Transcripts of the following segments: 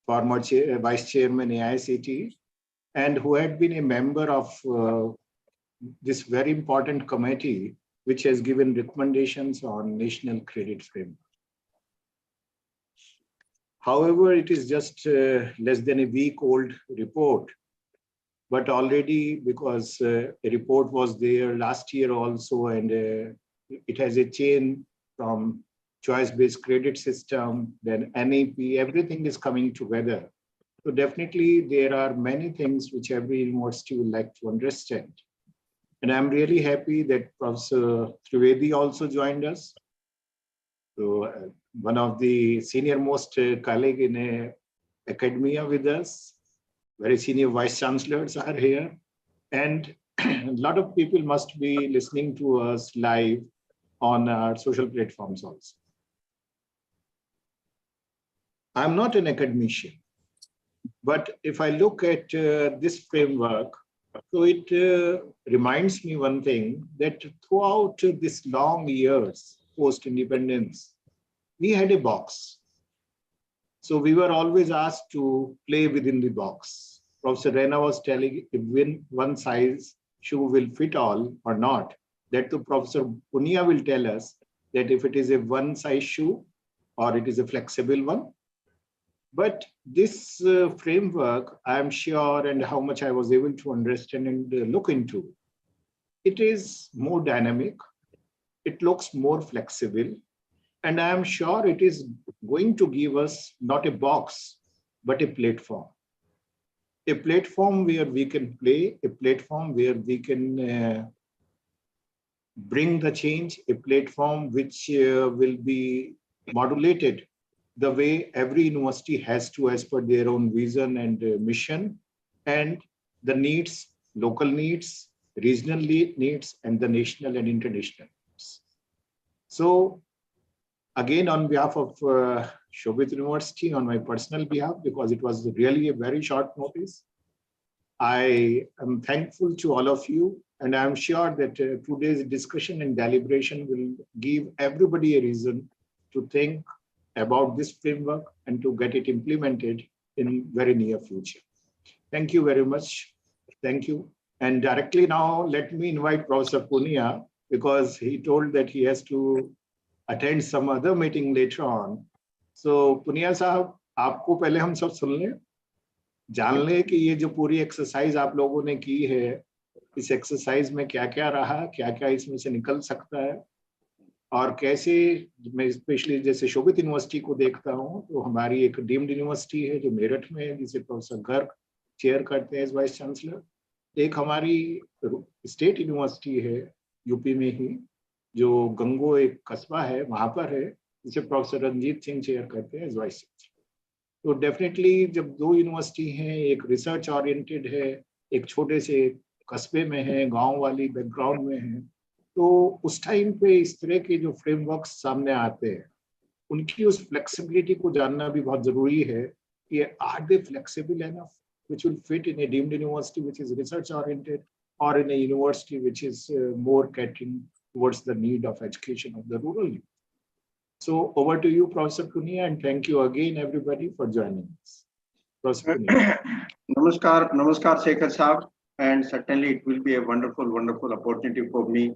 former Vice Chairman AICT, and who had been a member of this very important committee, which has given recommendations on National Credit Framework. However, it is just less than a week old report, but already, because a report was there last year also, and it has a chain from choice-based credit system, then NAP, everything is coming together. So definitely there are many things which every university would like to understand. And I'm really happy that Professor Trivedi also joined us. So one of the senior most colleague in academia with us, very senior vice chancellors are here. And a lot of people must be listening to us live on our social platforms also. I'm not an academician, but if I look at this framework, so it reminds me one thing, that throughout this long years post-independence, we had a box. So we were always asked to play within the box. Professor Rena was telling if one size shoe will fit all or not. That to Professor Punia will tell us that if it is a one size shoe or it is a flexible one. But this framework, I'm sure, and how much I was able to understand and look into, it is more dynamic, it looks more flexible, and I am sure it is going to give us not a box, but a platform. A platform where we can play, a platform where we can bring the change, a platform which will be modulated the way every university has to as per their own vision and mission, and the needs, local needs, regional needs, and the national and international needs. So again, on behalf of Shobhit University, on my personal behalf, because it was really a very short notice, I am thankful to all of you, and I'm sure that today's discussion and deliberation will give everybody a reason to think about this framework and to get it implemented in very near future. Thank you very much. Thank you. And directly now, let me invite Professor Punia, because he told that he has to attend some other meeting later on. So Punia साहब, आपको पहले हम सब सुन लें, जान लें कि ये जो पूरी एक्सरसाइज आप लोगों ने की है, इस एक्सरसाइज में क्या क्या रहा, क्या क्या इसमें से निकल सकता है, और कैसे, मैं स्पेशली जैसे शोभित यूनिवर्सिटी को देखता हूँ, तो हमारी एक डीम्ड यूनिवर्सिटी है जो मेरठ में है, जिसे प्रोफेसर गर्ग चेयर करते हैं एज वाइस चांसलर। एक हमारी स्टेट यूनिवर्सिटी है यूपी में ही, जो गंगो एक कस्बा है, वहां पर है, जिसे प्रोफेसर रंजीत सिंह चेयर करते हैं एज वाइस चांसलर। तो डेफिनेटली जब दो यूनिवर्सिटी हैं, एक रिसर्च ओरिएंटेड है, एक छोटे से कस्बे में है, गांव वाली बैकग्राउंड में है, तो उस टाइम पे इस तरह के जो फ्रेमवर्क्स सामने आते हैं, उनकी उस फ्लेक्सिबिलिटी को जानना भी बहुत जरूरी है कि are they flexible enough which will fit in a deemed university which is research oriented, or in a university which is more catering towards the need of education of the rural youth. So over to you, Professor Punia, and thank you again everybody for joining us. Professor Punia. Namaskar Shekhar Saab, and certainly it will be a wonderful opportunity for me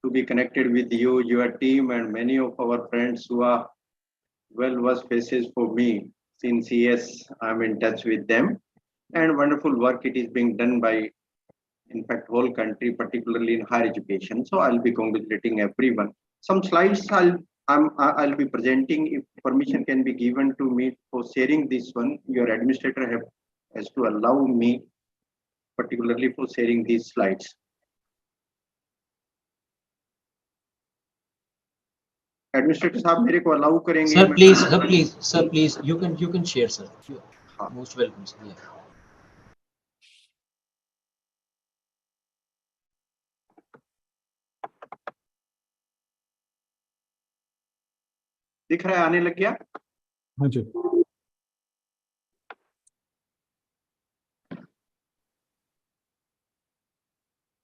to be connected with you, your team, and many of our friends who are well-versed faces for me. Since yes, I'm in touch with them, and wonderful work it is being done by, in fact, whole country, particularly in higher education. So I'll be congratulating everyone. Some slides I'll be presenting. If permission can be given to me for sharing this one, your administrator has to allow me, particularly for sharing these slides. Administrator साहब मेरे को allow करेंगे? Sir, please, you can share, sir. Most welcome, sir. Yeah. दिख रहा है, आने लग गया? हाँ जी।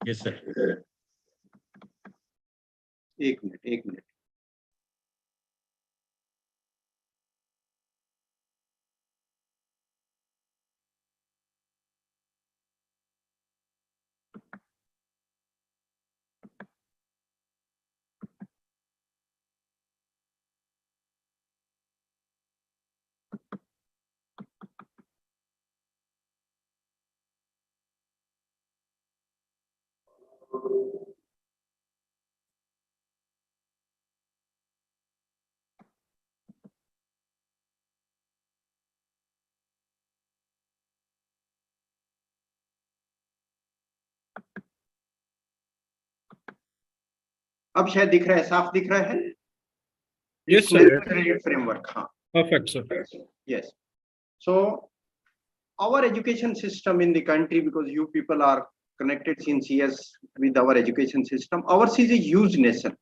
Yes, sir. एक मिनट। अब शायद दिख रहा है, साफ दिख रहा है? Yes, sir. Framework, हाँ. Perfect, sir. Yes. So our education system in the country, because you people are connected since years with our education system, ours is a huge nation.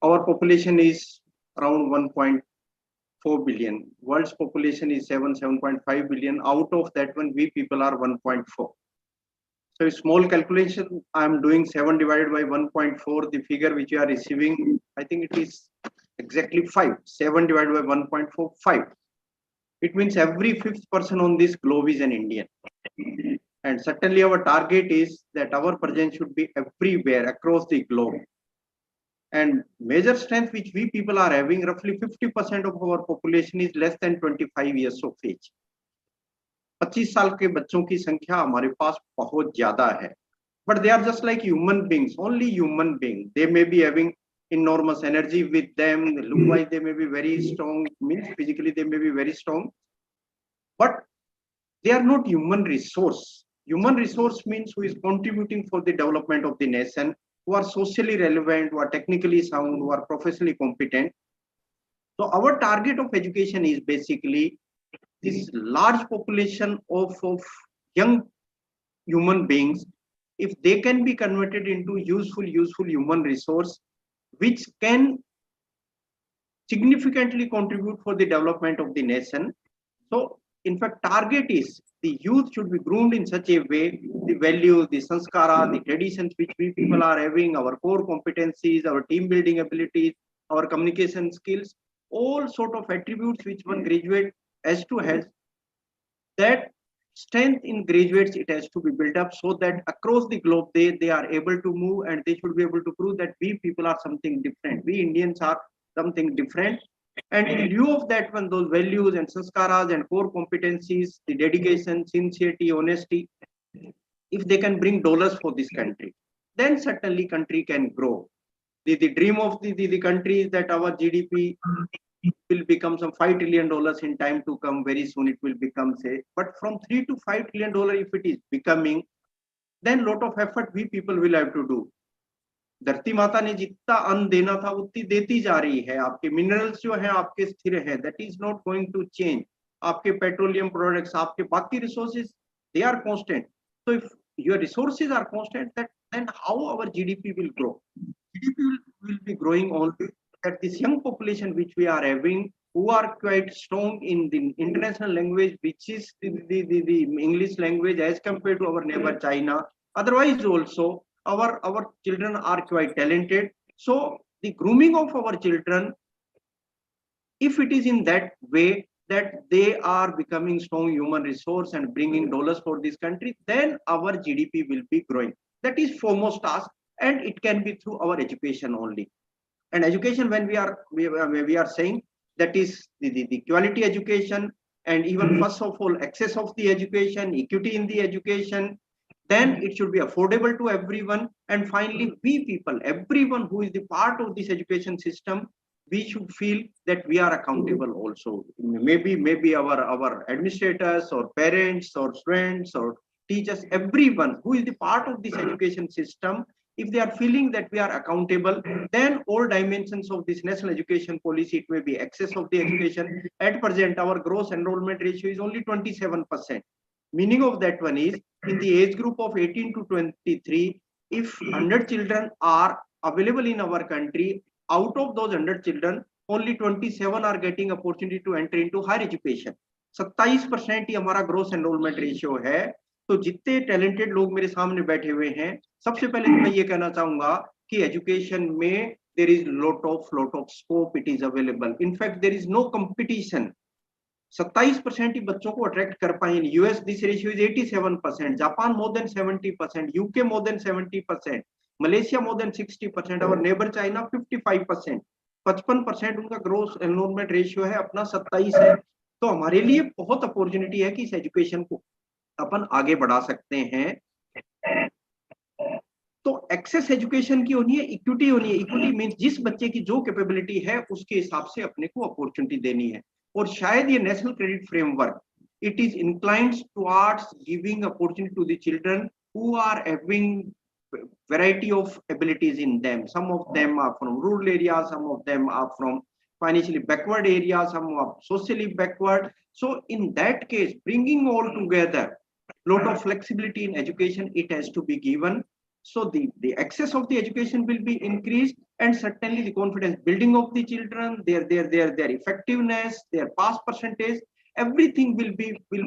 Our population is around 1.4 billion. World's population is 7.5 billion. Out of that one, we people are 1.4. So a small calculation, I'm doing 7 divided by 1.4, the figure which you are receiving, I think it is exactly 5. 7 divided by 1.4, 5. It means every fifth person on this globe is an Indian. And certainly our target is that our presence should be everywhere across the globe. And major strength which we people are having, roughly 50% of our population is less than 25 years of age. 25 साल के बच्चों की संख्या हमारे पास बहुत ज्यादा है. But they are just like human beings, only human beings. They may be having enormous energy with them, look wise they may be very strong, means physically they may be very strong, but they are not human resource. Human resource means who is contributing for the development of the nation, who are socially relevant, who are technically sound, who are professionally competent. So our target of education is basically this large population of young human beings, if they can be converted into useful human resource, which can significantly contribute for the development of the nation. So in fact, target is the youth should be groomed in such a way, the values, the sanskara, the traditions which we people are having, our core competencies, our team building abilities, our communication skills, all sort of attributes which one graduate has to have, that strength in graduates, it has to be built up so that across the globe they are able to move, and they should be able to prove that we people are something different. We Indians are something different. And in lieu of that one, those values and sanskaras and core competencies, the dedication, sincerity, honesty, if they can bring dollars for this country, then certainly country can grow. The dream of the country is that our GDP will become some $5 trillion in time to come. Very soon it will become, say, but from $3 to $5 trillion if it is becoming, then lot of effort we people will have to do. धरती माता ने जितना अन्न देना था उतनी देती जा रही है. आपके मिनरल्स जो हैं आपके स्थिर हैं, that is not going to change. आपके पेट्रोलियम प्रोडक्ट्स, आपके बाकी resources, they are constant. So if your resources are constant, then how our GDP will grow? GDP will be growing only that this young population which we are having, who are quite strong in the international language, which is the English language as compared to our neighbor China. Otherwise also our children are quite talented. So the grooming of our children, if it is in that way that they are becoming strong human resource and bringing dollars for this country, then our GDP will be growing. That is foremost task, and it can be through our education only. And education, when we are saying, that is the quality education, and even first of all access of the education, equity in the education, then it should be affordable to everyone. And finally, we people, everyone who is the part of this education system, we should feel that we are accountable also. Maybe our administrators or parents or friends or teachers, everyone who is the part of this education system, if they are feeling that we are accountable, then all dimensions of this national education policy, it may be access of the education. At present, our gross enrollment ratio is only 27%. Meaning of that one is, in the age group of 18 to 23, if 100 children are available in our country, out of those 100 children, only 27 are getting opportunity to enter into higher education. 27% ही हमारा gross enrollment ratio है. तो जितने talented लोग मेरे सामने बैठे हुए हैं, सबसे पहले तो मैं ये कहना चाहूंगा कि education में there is lot of scope, it is available. In fact, there is no competition. 27% ही बच्चों को अट्रैक्ट कर पाए. In US this ratio is 87%, Japan more than 70%, UK more than 70%, Malaysia more than 60%, और नेबर चाइना 55%. 55% उनका gross enrolment ratio है, अपना 27 है. तो हमारे लिए बहुत अपॉर्चुनिटी है कि इस एजुकेशन को अपन आगे बढ़ा सकते हैं. तो एक्सेस एजुकेशन की होनी है, इक्विटी होनी है। इक्विटी मीन्स जिस बच्चे की जो कैपेबिलिटी है उसके हिसाब से अपने को अपॉर्चुनिटी देनी है। और शायद ये national credit framework it is inclined towards giving opportunity to the children who are having variety of abilities in them. Some of them are from rural areas, some of them are from financially backward areas, some are socially backward. So in that case, bringing all together, lot of flexibility in education, it has to be given. So the access of the education will be increased, and certainly the confidence building of the children, their effectiveness, their pass percentage, everything will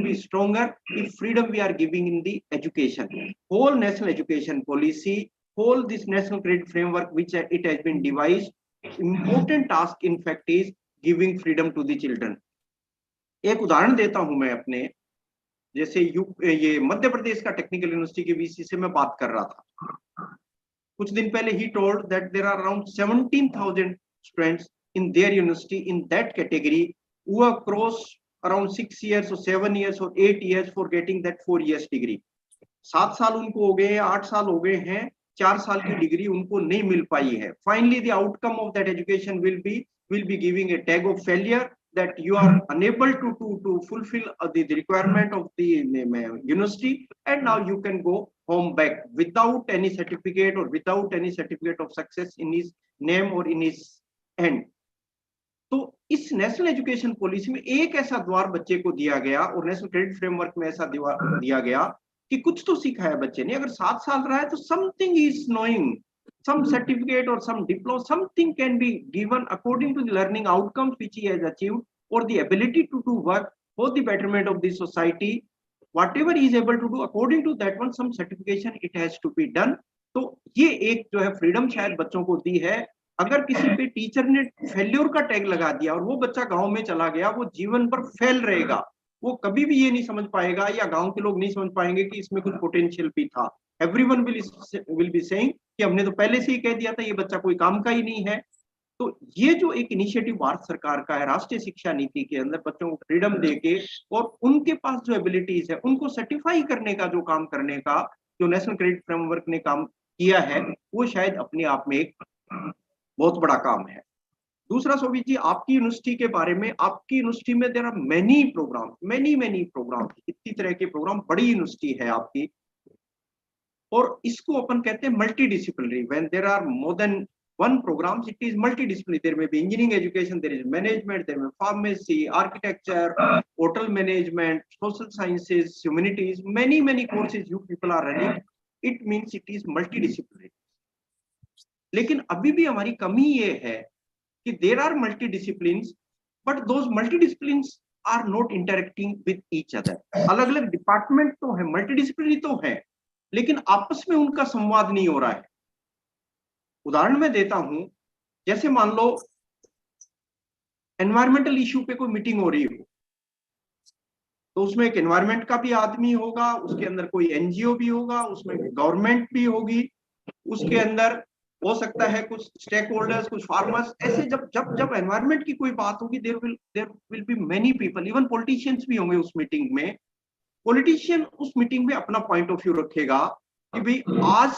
be stronger if freedom we are giving in the education. Whole national education policy, whole this national credit framework which it has been devised, important task in fact is giving freedom to the children. एक उदाहरण देता हूं मैं अपने, जैसे ये मध्य प्रदेश का technical university के वीसी से मैं बात कर रहा था कुछ दिन पहले. He told that there are around 17,000 students in their university in that category who have crossed around 6 years or 7 years or 8 years for getting that 4 years degree. 7 साल उनको हो गए हैं, 8 साल हो गए हैं, 4 साल की डिग्री उनको नहीं मिल पाई है. Finally the outcome of that education will be giving a tag of failure, that you are unable to fulfill the requirement of the university, and now you can go home back without any certificate or without any certificate of success in his name or in his hand. तो इस national education policy में एक ऐसा द्वार बच्चे को दिया गया, और नेशनल क्रेडिट फ्रेमवर्क में ऐसा दिया गया कि कुछ तो सीखा है बच्चे ने. अगर 7 साल रहा है तो something is knowing, some certificate or some diploma, something can be given according to the learning outcomes which he has achieved, or the ability to do work for the betterment of the society. Whatever he is able to do, according to that one, some certification it has to be done. तो ये एक जो है freedom शायद बच्चों को दी है. अगर किसी पे टीचर ने फेल्योर का टैग लगा दिया और वो बच्चा गांव में चला गया, वो जीवन भर फेल रहेगा. वो कभी भी ये नहीं समझ पाएगा, या गांव के लोग नहीं समझ पाएंगे कि इसमें कुछ पोटेंशियल भी था. एवरीवन विल बी सेइंग कि हमने तो पहले से ही कह दिया था ये बच्चा कोई काम का ही नहीं है. तो ये जो एक इनिशिएटिव भारत सरकार का है राष्ट्रीय शिक्षा नीति के अंदर, बच्चों को फ्रीडम देके और उनके पास जो एबिलिटीज है उनको सर्टिफाई करने का जो काम करने का जो नेशनल क्रेडिट फ्रेमवर्क ने काम किया है, वो शायद अपने आप में एक बहुत बड़ा काम है. दूसरा शोभित जी, आपकी यूनिवर्सिटी के बारे में, आपकी यूनिवर्सिटी में there are many programme, many programme, इतनी तरह के प्रोग्राम, बड़ी यूनिवर्सिटी है आपकी, और इसको अपन कहते हैं multi disciplinary. When there are more than one programs, it is multidisciplinary. There may be engineering education, there is management, there may be pharmacy, architecture, hotel management, social sciences, humanities, many courses you people are running. It means it is multidisciplinary. लेकिन अभी भी हमारी कमी ये है कि there are multidisciplines, but those multidisciplines are not interacting with each other. अलग-अलग department तो है, multidisciplinary तो है, लेकिन आपस में उनका संवाद नहीं हो रहा है. उदाहरण मैं देता हूं, जैसे मान लो एनवायरमेंटल इश्यू पे कोई मीटिंग हो रही हो, तो उसमें एक एनवायरमेंट का भी आदमी होगा, उसके अंदर कोई एनजीओ भी होगा, उसमें गवर्नमेंट भी होगी, उसके अंदर हो सकता है कुछ स्टेक होल्डर्स, कुछ फार्मर्स. ऐसे जब एनवायरमेंट की कोई बात होगी, there will be many people, even politicians भी होंगे उस मीटिंग में. पॉलिटिशियन उस मीटिंग में अपना पॉइंट ऑफ व्यू रखेगा कि भाई आज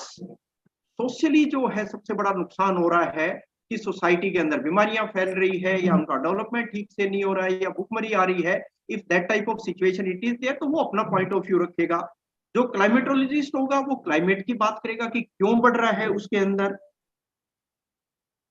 सोशली जो है सबसे बड़ा नुकसान हो रहा है कि सोसाइटी के अंदर बीमारियां फैल रही है, या उनका डेवलपमेंट ठीक से नहीं हो रहा है, या भूखमरी आ रही है. If that type of situation it is there, तो वो अपना पॉइंट ऑफ व्यू रखेगा. जो क्लाइमेटोलॉजिस्ट होगा वो क्लाइमेट की बात करेगा कि क्यों बढ़ रहा है उसके अंदर.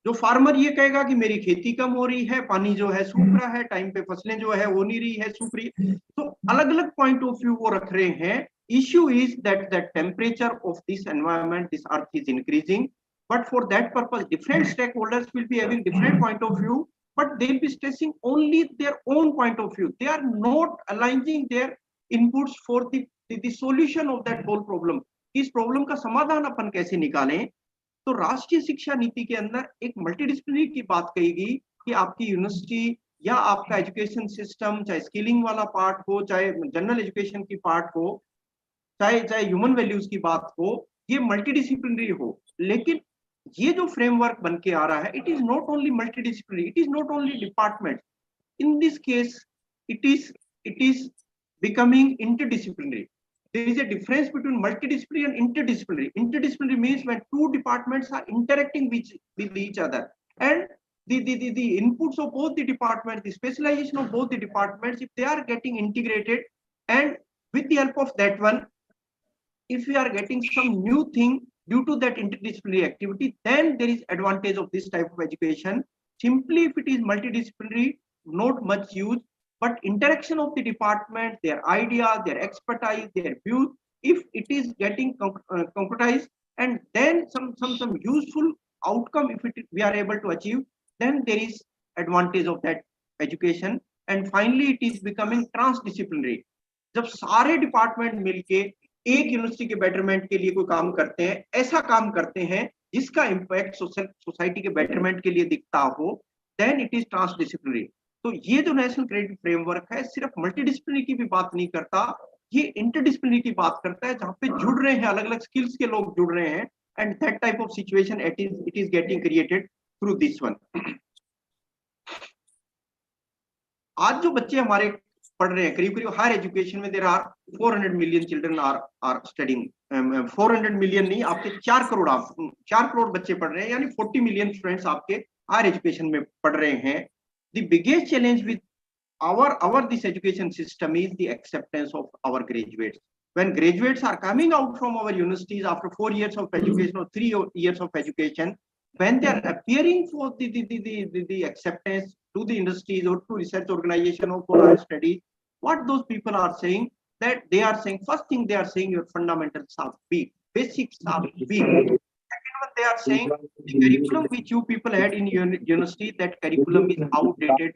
जो फार्मर ये कहेगा कि मेरी खेती कम हो रही है, पानी जो है सूख रहा है, टाइम पे फसलें जो है वो नहीं रही है, सूख रही है. तो अलग अलग पॉइंट ऑफ व्यू वो रख रहे हैं. Issue is that the temperature of this environment, this earth is increasing, but for that purpose different stakeholders will be having different point of view, but they'll be stressing only their own point of view. They are not aligning their inputs for the solution of that whole problem. इस problem का समाधान अपन कैसे निकालें. तो राष्ट्रीय शिक्षा नीति के अंदर एक मल्टीडिसिप्लिनरी की बात कहेगी कि आपकी यूनिवर्सिटी या आपका एजुकेशन सिस्टम, चाहे स्किलिंग वाला पार्ट हो, चाहे जनरल एजुकेशन की पार्ट हो, चाहे ह्यूमन वैल्यूज की बात हो, ये मल्टीडिसिप्लिनरी हो. लेकिन ये जो फ्रेमवर्क बन के आ रहा है, it is not only multidisciplinary, it is not only department. In this case it is becoming interdisciplinary. there is a difference between multidisciplinary and interdisciplinary. Interdisciplinary means when two departments are interacting with each other, and the inputs of both the departments, the specialization of both the departments, if they are getting integrated, and with the help of that one, if we are getting some new thing due to that interdisciplinary activity, then there is advantage of this type of education. Simply if it is multidisciplinary, not much use, but interaction of the department, their ideas, their expertise, their views, if it is getting concretized, and then some useful outcome, if we are able to achieve, then there is advantage of that education. And finally, it is becoming transdisciplinary. जब सारे department मिलके एक university के betterment के लिए कोई काम करते हैं, ऐसा काम करते हैं जिसका इंपैक्ट सोसाइटी के बेटरमेंट के लिए दिखता हो, देन इट इज ट्रांसडिसिप्लिनरी। तो ये जो नेशनल क्रेडिट फ्रेमवर्क है सिर्फ मल्टीडिसिप्लिनरी की भी बात नहीं करता, ये इंटरडिसिप्लिनरी की बात करता है, जहां पे जुड़ रहे हैं अलग अलग स्किल्स के लोग जुड़ रहे हैं, and that type of situation it is getting created through this one. आज जो बच्चे हमारे पढ़ रहे हैं, करीब करीब हायर एजुकेशन में there are 400 million children are studying, 400 million नहीं, आपके 4 करोड़ बच्चे पढ़ रहे हैं, यानी 40 मिलियन स्टूडेंट्स आपके हायर एजुकेशन में पढ़ रहे हैं। The biggest challenge with our this education system is the acceptance of our graduates. When graduates are coming out from our universities after 4 years of education or 3 years of education, when they are appearing for the acceptance to the industries or to research organization or for our studies, what those people are saying, that they are saying, first thing they are saying, your fundamentals are weak, basics are weak. Second one, they are saying the curriculum which you people had in university, that curriculum is outdated.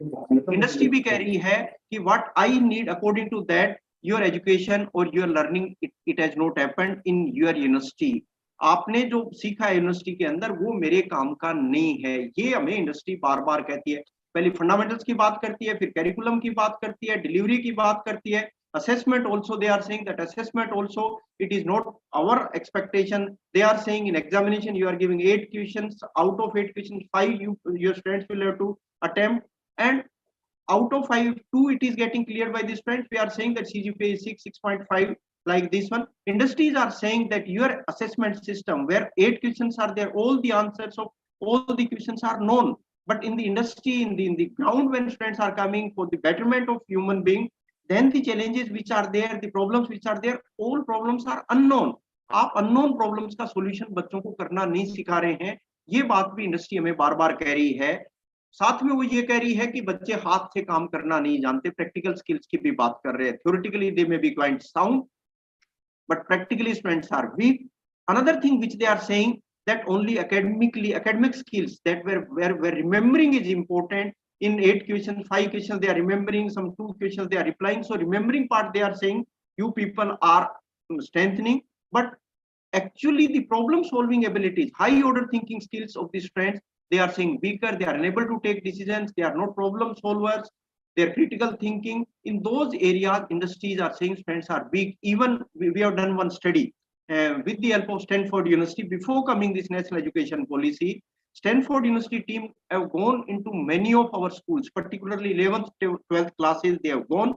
Industry भी कह रही है कि what I need according to that, your education or your learning, it has not happened in your university. आपने जो सीखा है university के अंदर वो मेरे काम का नहीं है, ये हमें इंडस्ट्री बार बार कहती है। पहले फंडामेंटल्स की बात करती है, फिर करिकुलम की बात करती है, डिलीवरी की बात करती है, assessment also they are saying that assessment also it is not our expectation. They are saying in examination you are giving 8 questions, out of 8 questions 5 your students will have to attempt, and out of 5 2 it is getting cleared by the students. We are saying that CGPA is 6.5 like this one. Industries are saying that your assessment system where 8 questions are there, all the answers of all the questions are known, but in the industry, in the ground, when students are coming for the betterment of human being, then the challenges which are there, the problems which are there, all problems are unknown. आप unknown problems का solution बच्चों को करना नहीं सिखा रहे हैं, ये बात भी इंडस्ट्री हमें बार बार कह रही है। साथ में वो ये कह रही है कि बच्चे हाथ से काम करना नहीं जानते, प्रैक्टिकल स्किल्स की भी बात कर रहे हैं। Theoretically they may be quite sound, but practically students are weak. Another thing which they are saying, that only academic skills, that where remembering is important. In 8 questions, 5 questions they are remembering, some 2 questions they are replying. So remembering part they are saying you people are strengthening, but actually the problem solving abilities, high order thinking skills of these students, they are saying weaker. They are unable to take decisions, they are not problem solvers, their critical thinking, in those areas industries are saying students are weak. Even we have done one study with the help of Stanford University before coming this national education policy. Stanford University team have gone into many of our schools, particularly 11th, 12th classes they have gone,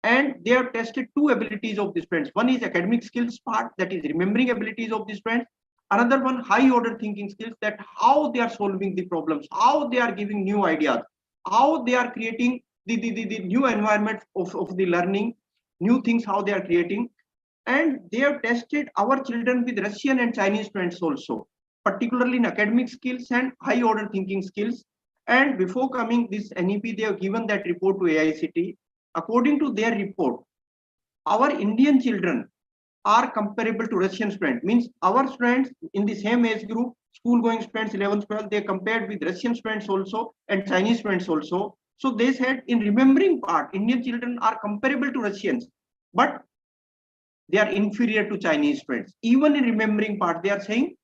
and they have tested 2 abilities of the students. One is academic skills part, that is remembering abilities of the students. Another one, high order thinking skills, that how they are solving the problems, how they are giving new ideas, how they are creating the new environment of the learning, new things, how they are creating. And they have tested our children with Russian and Chinese students also, particularly in academic skills and high order thinking skills. And before coming this NEP, they have given that report to AICT. According to their report, our Indian children are comparable to Russian students, means our students in the same age group, school going students 11th, 12th, they compared with Russian students also and Chinese students also. So they said in remembering part, Indian children are comparable to Russians, but they are inferior to Chinese students. Even in remembering part, they are saying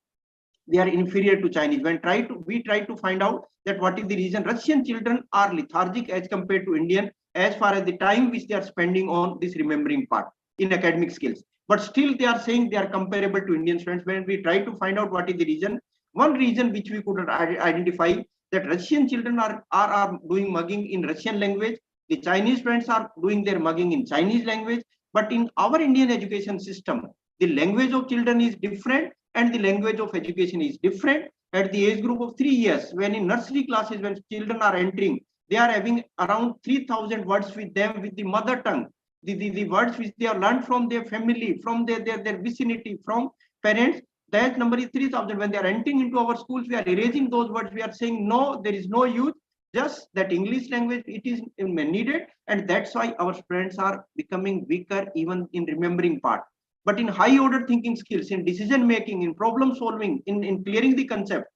they are inferior to Chinese. When we try to find out that what is the reason, Russian children are lethargic as compared to Indian as far as the time which they are spending on this remembering part in academic skills. But still they are saying they are comparable to Indian students. When we try to find out what is the reason, one reason which we could identify, that Russian children are doing mugging in Russian language, the Chinese students are doing their mugging in Chinese language, But in our Indian education system, the language of children is different and the language of education is different. At the age group of 3 years, when in nursery classes, when children are entering, they are having around 3,000 words with them with the mother tongue, the words which they have learned from their family, from their vicinity, from parents. That number is 3,000. When they are entering into our schools, we are erasing those words. We are saying, no, there is no use. Just that English language, it is needed. And that's why our students are becoming weaker even in remembering part. But in high order thinking skills, in decision making, in problem solving, in clearing the concept,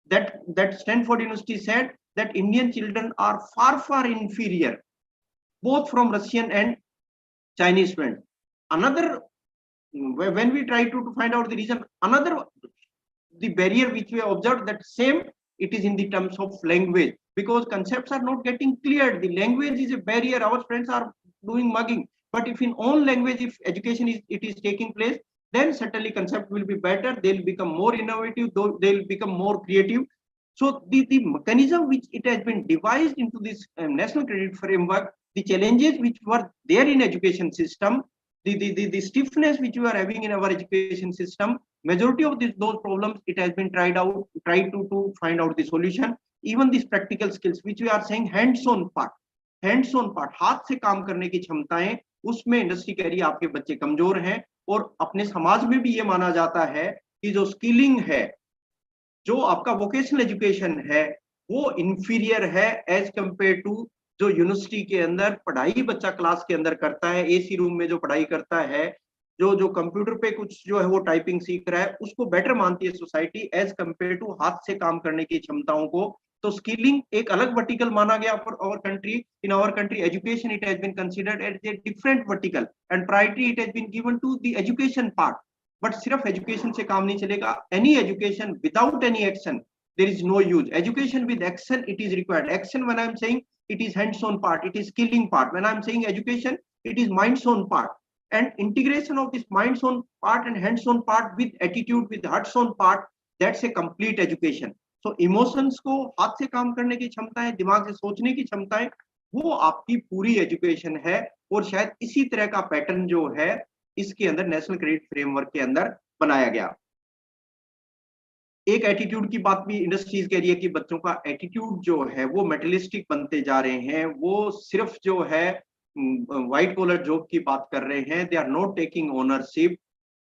that Stanford University said that Indian children are far inferior, both from Russian and Chinese students. Another, when we try to find out the reason, another, the barrier which we have observed, that same, it is in the terms of language, because concepts are not getting cleared. The language is a barrier. Our friends are doing mugging. But if in own language, if education is taking place, then certainly concept will be better. They'll become more innovative, they'll become more creative. So the mechanism which it has been devised into this national credit framework, the challenges which were there in education system, the stiffness which we are having in our education system, majority of those problems, it has been tried to find out the solution. Even these practical skills which we are saying, hands-on part, हाथ से काम करने की क्षमताएं, उसमें industry कह रही है आपके बच्चे कमजोर हैं. और अपने समाज में भी ये माना जाता है कि जो स्किलिंग है, जो आपका वोकेशनल एजुकेशन है, वो इंफीरियर है एज कंपेयर टू जो यूनिवर्सिटी के अंदर पढ़ाई बच्चा क्लास के अंदर करता है, एसी रूम में जो पढ़ाई करता है, जो कंप्यूटर पे कुछ जो है वो टाइपिंग सीख रहा है, उसको बेटर मानती है सोसाइटी एज कंपेयर टू हाथ से काम करने की क्षमताओं को. तो स्किलिंग एक अलग वर्टिकल माना गया for our country. In our country education it has been considered as a different vertical and priority it has been given to the education part. But सिर्फ एजुकेशन से काम नहीं चलेगा. Any education without any action, there is no use. Education with action, it is required. Action, when I'm saying, it is hands-on part, it is skilling part. When I'm saying education, it is minds-on part. And integration of this minds-on part and hands-on part with attitude, with hearts-on part, that's a complete education. So emotions को हाथ से काम करने की क्षमताएं, दिमाग से सोचने की क्षमताएं, वो आपकी पूरी एजुकेशन है. और शायद इसी तरह का पैटर्न जो है इसके अंदर नेशनल क्रेडिट फ्रेमवर्क के अंदर बनाया गया. एक एटीट्यूड की बात भी इंडस्ट्रीज कह रही है कि बच्चों का एटीट्यूड जो है वो मेटलिस्टिक बनते जा रहे हैं. वो सिर्फ जो है व्हाइट कॉलर जॉब की बात कर रहे हैं. They are not taking ownership.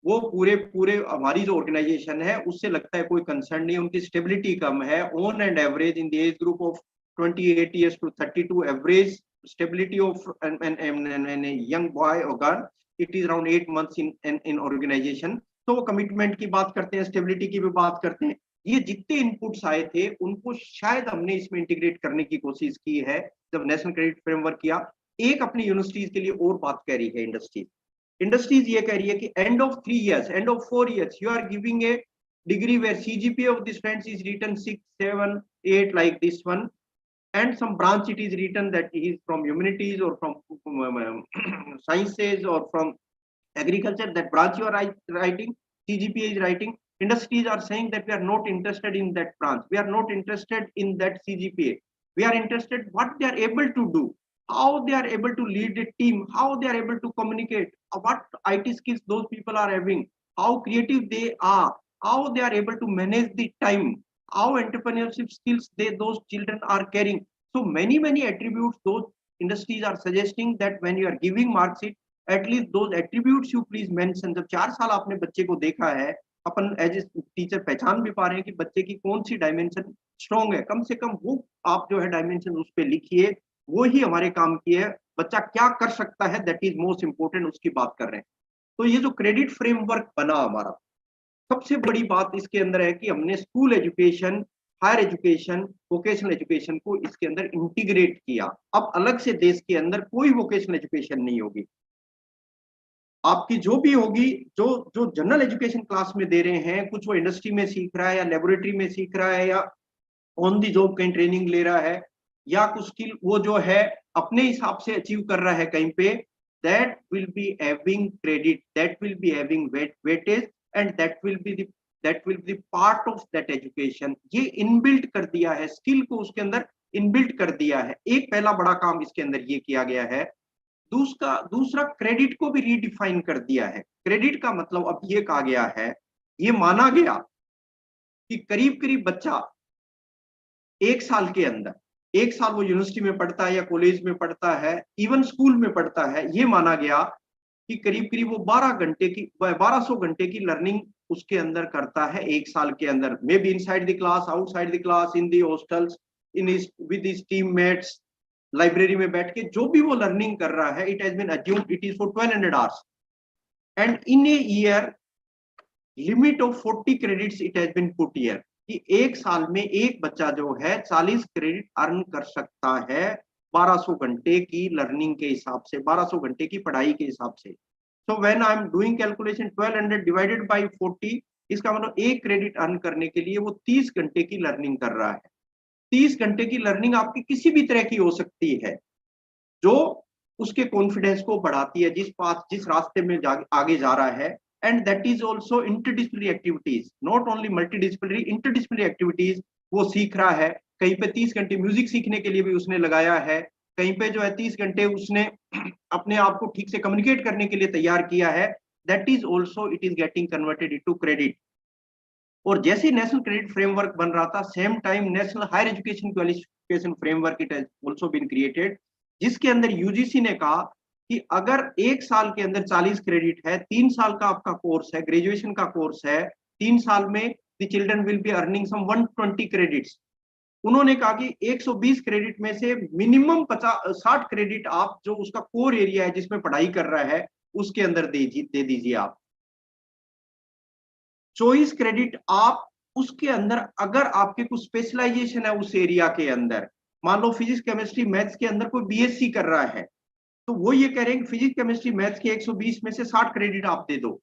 वो पूरे हमारी जो ऑर्गेनाइजेशन है उससे लगता है कोई कंसर्न नहीं. उनकी स्टेबिलिटी कम है. On an average in the age group of 28 years to 32, average stability of an young boy और girl, it is around 8 months in organisation. तो वो कमिटमेंट की बात करते हैं, स्टेबिलिटी की भी बात करते हैं. ये जितने इनपुट्स आए थे उनको शायद हमने इसमें इंटीग्रेट करने की कोशिश की है जब नेशनल क्रेडिट फ्रेमवर्क किया. एक अपनी यूनिवर्सिटीज के लिए और बात कह रही है इंडस्ट्रीज ये कह रही है कि end of 3 years, end of 4 years, you are giving a degree where CGPA of the students is written 6, 7, 8 like this one, and some branch it is written that he is from humanities or from sciences or from agriculture. That branch you are writing, CGPA is writing. Industries are saying that we are not interested in that branch, we are not interested in that CGPA. We are interested what they are able to do, how they are able to lead a team, how they are able to communicate, what IT skills those people are having, how creative they are, how they are able to manage the time, how entrepreneurship skills those children are carrying. So many attributes those industries are suggesting that when you are giving mark sheet, at least those attributes you please mention. जब 4 साल आपने बच्चे को देखा है, अपन as a teacher पहचान भी पा रहे हैं कि बच्चे की कौन सी डायमेंशन स्ट्रॉन्ग है, कम से कम वो आप जो है डायमेंशन उस पर लिखिए. वो ही हमारे काम की है. बच्चा क्या कर सकता है, दैट इज मोस्ट इंपोर्टेंट, उसकी बात कर रहे हैं. तो ये जो क्रेडिट फ्रेमवर्क बना हमारा, सबसे बड़ी बात इसके अंदर है कि हमने school education, higher education, vocational education को इसके अंदर इंटीग्रेट किया. अब अलग से देश के अंदर कोई वोकेशनल एजुकेशन नहीं होगी. आपकी जो भी होगी, जो जनरल एजुकेशन क्लास में दे रहे हैं, कुछ वो इंडस्ट्री में सीख रहा है या लेबोरेटरी में सीख रहा है या ऑन दी जॉब कहीं ट्रेनिंग ले रहा है, या कुछ स्किल वो जो है अपने हिसाब से अचीव कर रहा है कहीं पे, that will be having credit, that will be having weightage, and that will be part of that education. ये इनबिल्ट कर दिया है, स्किल को उसके अंदर इनबिल्ट कर दिया है. एक पहला बड़ा काम इसके अंदर ये किया गया है. दूसरा क्रेडिट को भी रीडिफाइन कर दिया है। क्रेडिट का मतलब अब ये कहा गया है, ये माना गया कि करीब करीब बच्चा 1 साल के अंदर, 1 साल वो यूनिवर्सिटी में पढ़ता है या कॉलेज में पढ़ता है, इवन स्कूल में पढ़ता है, ये माना गया कि करीब करीब वो 1200 घंटे की लर्निंग उसके अंदर करता है 1 साल के अंदर, may be inside the class, outside the class, in the hostels, with his teammates, library में बैठ के जो भी वो लर्निंग कर रहा है, it has been assumed it is for 1200 hours and in a year limit of 40 credits it has been put here, कि 1 साल में एक बच्चा जो है 40 क्रेडिट अर्न कर सकता है 1200 घंटे की लर्निंग के हिसाब से, 1200 घंटे की पढ़ाई के हिसाब से। So when I am doing calculation 1200 divided by 40, इसका मतलब एक क्रेडिट अर्न करने के लिए वो 30 घंटे की लर्निंग कर रहा है। 30 घंटे की लर्निंग आपकी किसी भी तरह की हो सकती है, जो उसके कॉन्फिडेंस को बढ़ाती है, जिस रास्ते में आगे जा रहा है। And that is also interdisciplinary activities, not only multidisciplinary, interdisciplinary activities वो सीख रहा है। कहीं पे 30 घंटे म्यूजिक सीखने के लिए भी उसने लगाया है, कहीं पे जो है 30 घंटे उसने अपने आप को ठीक से कम्युनिकेट करने के लिए तैयार किया है। That is also it is getting converted into credit. और जैसे ही नेशनल क्रेडिट फ्रेमवर्क बन रहा था, same time national higher education qualification framework it has also been created, जिसके अंदर यूजीसी ने कहा कि अगर 1 साल के अंदर 40 क्रेडिट है, 3 साल का आपका कोर्स है, ग्रेजुएशन का कोर्स है, 3 साल में the children will be earning some 120 credits. उन्होंने कहा कि 120 क्रेडिट में से मिनिमम 60 क्रेडिट आप जो उसका कोर एरिया है जिसमें पढ़ाई कर रहा है उसके अंदर दे दीजिए आप। चॉइस क्रेडिट आप उसके अंदर, अगर आपके कुछ स्पेशलाइजेशन है उस एरिया के अंदर, मान लो फिजिक्स केमिस्ट्री मैथ्स के अंदर कोई बीएससी कर रहा है, तो वो ये कह रहे हैं कि फिजिक्स केमिस्ट्री मैथ्स के 120 में से 60 क्रेडिट आप दे दो।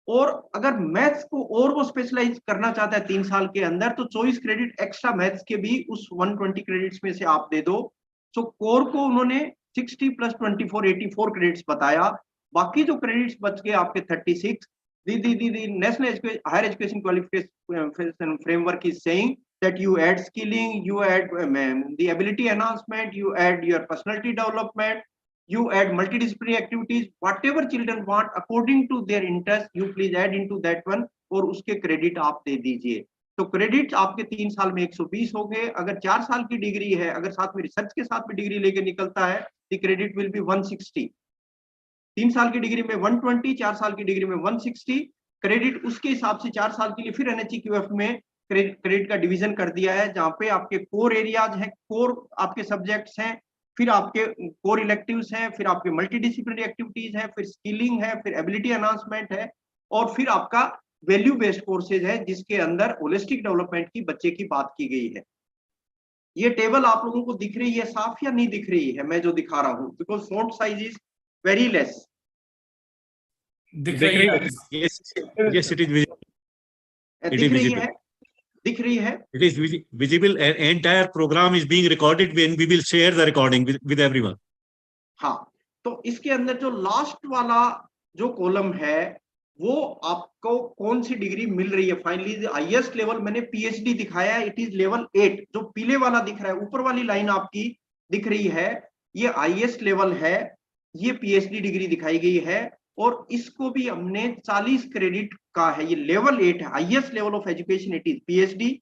और अगर मैथ्स को और वो स्पेशलाइज करना चाहता है 3 साल के अंदर, तो 24 क्रेडिट एक्स्ट्रा मैथ्स के भी उस 120 क्रेडिट्स में से आप दे दो। सो कोर को उन्होंने 60 + 24 84 क्रेडिट्स बताया। बाकी जो क्रेडिट्स बच गए आपके 36, the national higher education qualification framework is saying that you add skilling, you add the ability enhancement, you add your personality development, you add multidisciplinary activities, whatever children want according to their interest, you please add into that one और उसके credit आप दे दीजिए। तो credit आपके 3 साल में 120 हो गए। अगर 4 साल की डिग्री है, अगर साथ में रिसर्च के साथ भी डिग्री लेके निकलता है, द क्रेडिट विल बी 160। 3 साल की डिग्री में 120, 4 साल की डिग्री में 160 क्रेडिट। उसके हिसाब से 4 साल के लिए फिर एनएचईक्यूएफ में क्रेडिट का डिवीजन कर दिया है, जहां पे आपके कोर एरियाज हैं, कोर आपके सब्जेक्ट्स हैं, फिर आपके कोर इलेक्टिव्स हैं, फिर आपके मल्टीडिसिप्लिनरी एक्टिविटीज हैं, फिर स्किलिंग है, फिर एबिलिटी एनहांसमेंट है, और फिर आपका वैल्यू बेस्ड कोर्सेज है जिसके अंदर होलिस्टिक डेवलपमेंट की बच्चे की बात की गई है। ये टेबल आप लोगों को दिख रही है साफ या नहीं दिख रही है मैं जो दिखा रहा हूं? Because font size is very less. दिख रही है। Yes, yes, it is visible. It दिख is रही visible. है, दिख रही है। It is visible. An entire program is being recorded when we will share the recording with everyone. हाँ, तो इसके अंदर जो लास्ट वाला जो कॉलम है वो आपको कौन सी डिग्री मिल रही है फाइनली। हाईएस्ट लेवल मैंने पीएचडी दिखाया है, इट इज लेवल 8। जो पीले वाला दिख रहा है, ऊपर वाली लाइन आपकी दिख रही है, ये हाईएस्ट लेवल है, ये पीएचडी डिग्री दिखाई गई है। और इसको भी हमने 40 क्रेडिट का है, ये लेवल 8 है, highest level of education it is PhD.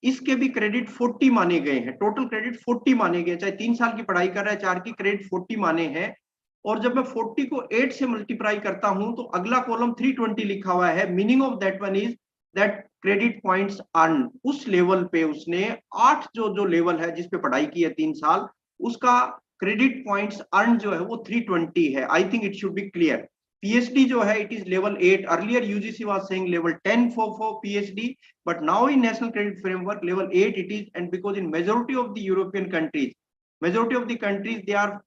इसके भी क्रेडिट 40 माने गए हैं, टोटल क्रेडिट 40 माने गए, चाहे 3 साल की पढ़ाई कर रहा है, 4 की क्रेडिट 40 माने हैं। और जब मैं 40 को 8 से मल्टीप्लाई करता हूं तो अगला कॉलम 320 लिखा हुआ है। Meaning of that one is that credit points earn, उस लेवल पे उसने 8 जो लेवल है जिस पे पढ़ाई की है 3 साल, उसका क्रेडिट पॉइंट्स अर्न जो है वो 320 है। I think it should be clear. PhD जो है it is level 8. Earlier UGC was saying level 10 for PhD, but now in National Credit Framework level 8 it is, and because in majority of the European countries, majority of the countries they are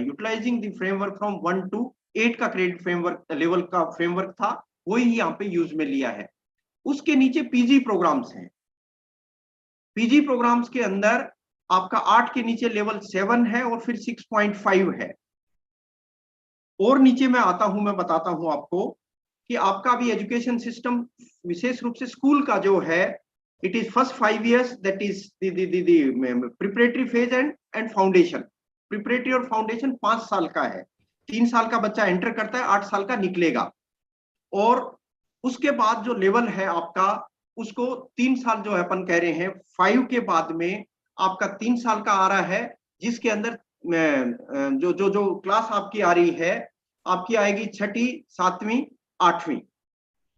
utilizing the framework from 1 to 8 का credit framework level का framework था, वही यहाँ पे use में लिया है। उसके नीचे PG प्रोग्राम्स हैं। PG प्रोग्राम्स के अंदर आपका 8 के नीचे लेवल 7 है और फिर 6.5 है। और नीचे मैं आता हूं, मैं बताता हूं आपको कि आपका भी एजुकेशन सिस्टम विशेष रूप से स्कूल का जो है, it is first 5 years, that is preparatory phase and foundation. Preparatory और फाउंडेशन 5 साल का है। 3 साल का बच्चा एंटर करता है, 8 साल का निकलेगा। और उसके बाद जो लेवल है आपका, उसको 3 साल जो है अपन कह रहे हैं, 5 के बाद में आपका 3 साल का आ रहा है, जिसके अंदर जो जो जो क्लास आपकी आ रही है, आपकी आएगी 6ठी, 7वीं, 8वीं।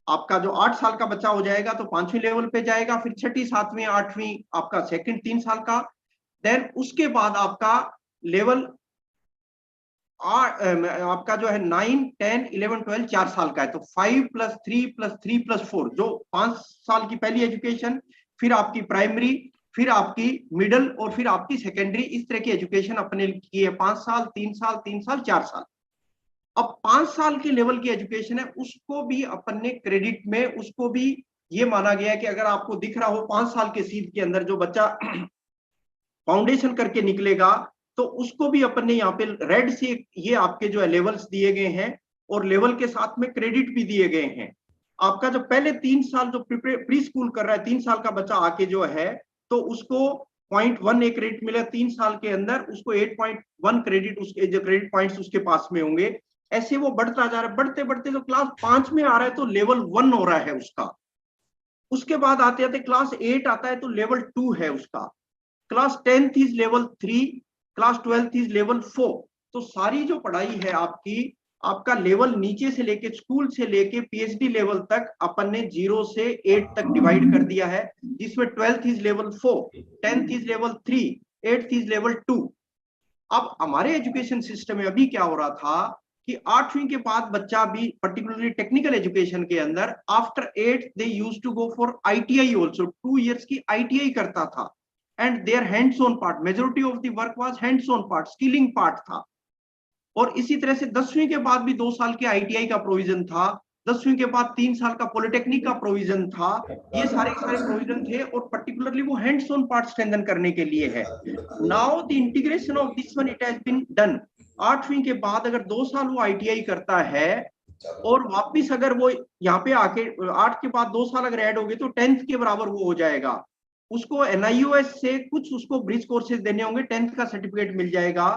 आपका जो 8 साल का बच्चा हो जाएगा तो 5वीं लेवल पे जाएगा, फिर 6ठी, 7वीं, 8वीं आपका सेकंड 3 साल का। देन उसके बाद आपका लेवल आपका जो है 9, 10, 11, 12 4 साल का है। तो 5 + 3 + 3 + 4 जो 5 साल की पहली एजुकेशन, फिर आपकी प्राइमरी, फिर आपकी मिडिल और फिर आपकी सेकेंडरी, इस तरह की एजुकेशन अपने की है। 5 साल, 3 साल, 3 साल, 4 साल। अब 5 साल के लेवल की एजुकेशन है, उसको भी अपन ने क्रेडिट में, उसको भी ये माना गया है कि अगर आपको दिख रहा हो 5 साल के सीट के अंदर जो बच्चा फाउंडेशन करके निकलेगा, तो उसको भी अपन ने यहाँ पे रेड से ये आपके जो है लेवल्स दिए गए हैं, और लेवल के साथ में क्रेडिट भी दिए गए हैं। आपका जो पहले 3 साल जो प्री स्कूल कर रहा है, 3 साल का बच्चा आके जो है, तो उसको 0.1 एक क्रेडिट मिला। 3 साल के अंदर उसको 8.1 क्रेडिट, उसके जो क्रेडिट पॉइंट्स उसके पास में होंगे। ऐसे वो बढ़ता जा रहा है, बढ़ते बढ़ते जो क्लास 5 में आ रहा है तो लेवल 1 हो रहा है उसका। उसके बाद आते आते क्लास 8 आता है तो लेवल 2 है उसका। Class 10th is level 3, class 12th is level 4। तो सारी जो पढ़ाई है आपकी, आपका लेवल नीचे से लेके स्कूल से लेके पीएचडी लेवल तक अपन ने 0 से 8 तक डिवाइड कर दिया है, जिसमें 12th is level 4, 10th is level 3, 8th is level 2। अब हमारे एजुकेशन सिस्टम में अभी क्या हो रहा था कि 8वीं के बाद बच्चा भी पर्टिकुलरली टेक्निकल एजुकेशन के अंदर after 8th they used to go for ITI also, 2 years की आईटीआई करता था। And their hands on part, majority of the work was hands on part, skilling part था। और इसी तरह से 10वीं के बाद भी 2 साल की आईटीआई का प्रोविजन था, 10वीं के बाद 3 साल का पॉलिटेक्निक का प्रोविजन था। ये सारे प्रोविजन थे, और पर्टिकुलरली वो हैंड्स ऑन पार्ट स्ट्रेंथन करने के लिए है। Now the integration of this one, it has been done. 8वीं के बाद अगर 2 साल वो आईटीआई करता है, और वापिस अगर वो यहाँ पे आके 8 के बाद 2 साल अगर ऐड हो गए तो 10th के बराबर वो हो जाएगा। उसको एनआईओएस से कुछ उसको ब्रिज कोर्सेज देने होंगे, 10th का सर्टिफिकेट मिल जाएगा।